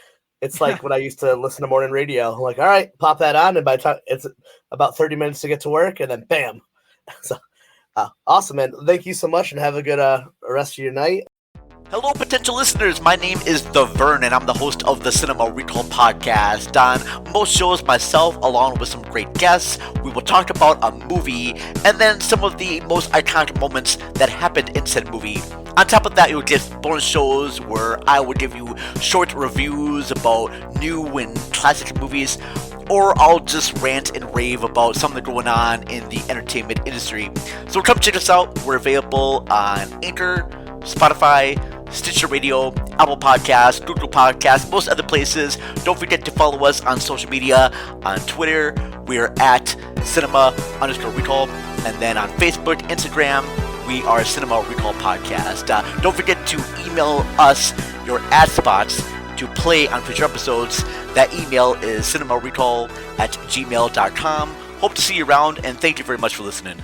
[SPEAKER 1] It's like when I used to listen to morning radio. I'm like, all right, pop that on, and by the time it's about 30 minutes to get to work, and then bam. So awesome, man. Thank you so much, and have a good rest of your night.
[SPEAKER 3] Hello, potential listeners. My name is The Vern, and I'm the host of the Cinema Recall podcast. On most shows, myself, along with some great guests, we will talk about a movie and then some of the most iconic moments that happened in said movie. On top of that, you'll get bonus shows where I will give you short reviews about new and classic movies, or I'll just rant and rave about something going on in the entertainment industry. So come check us out. We're available on Anchor, Spotify, Stitcher Radio, Apple Podcasts, Google Podcasts, most other places. Don't forget to follow us on social media. On Twitter, we're at cinema_recall. And then on Facebook, Instagram, we are Cinema Recall Podcast. Don't forget to email us your ad spots to play on future episodes. That email is cinemarecall@gmail.com. Hope to see you around, and thank you very much for listening.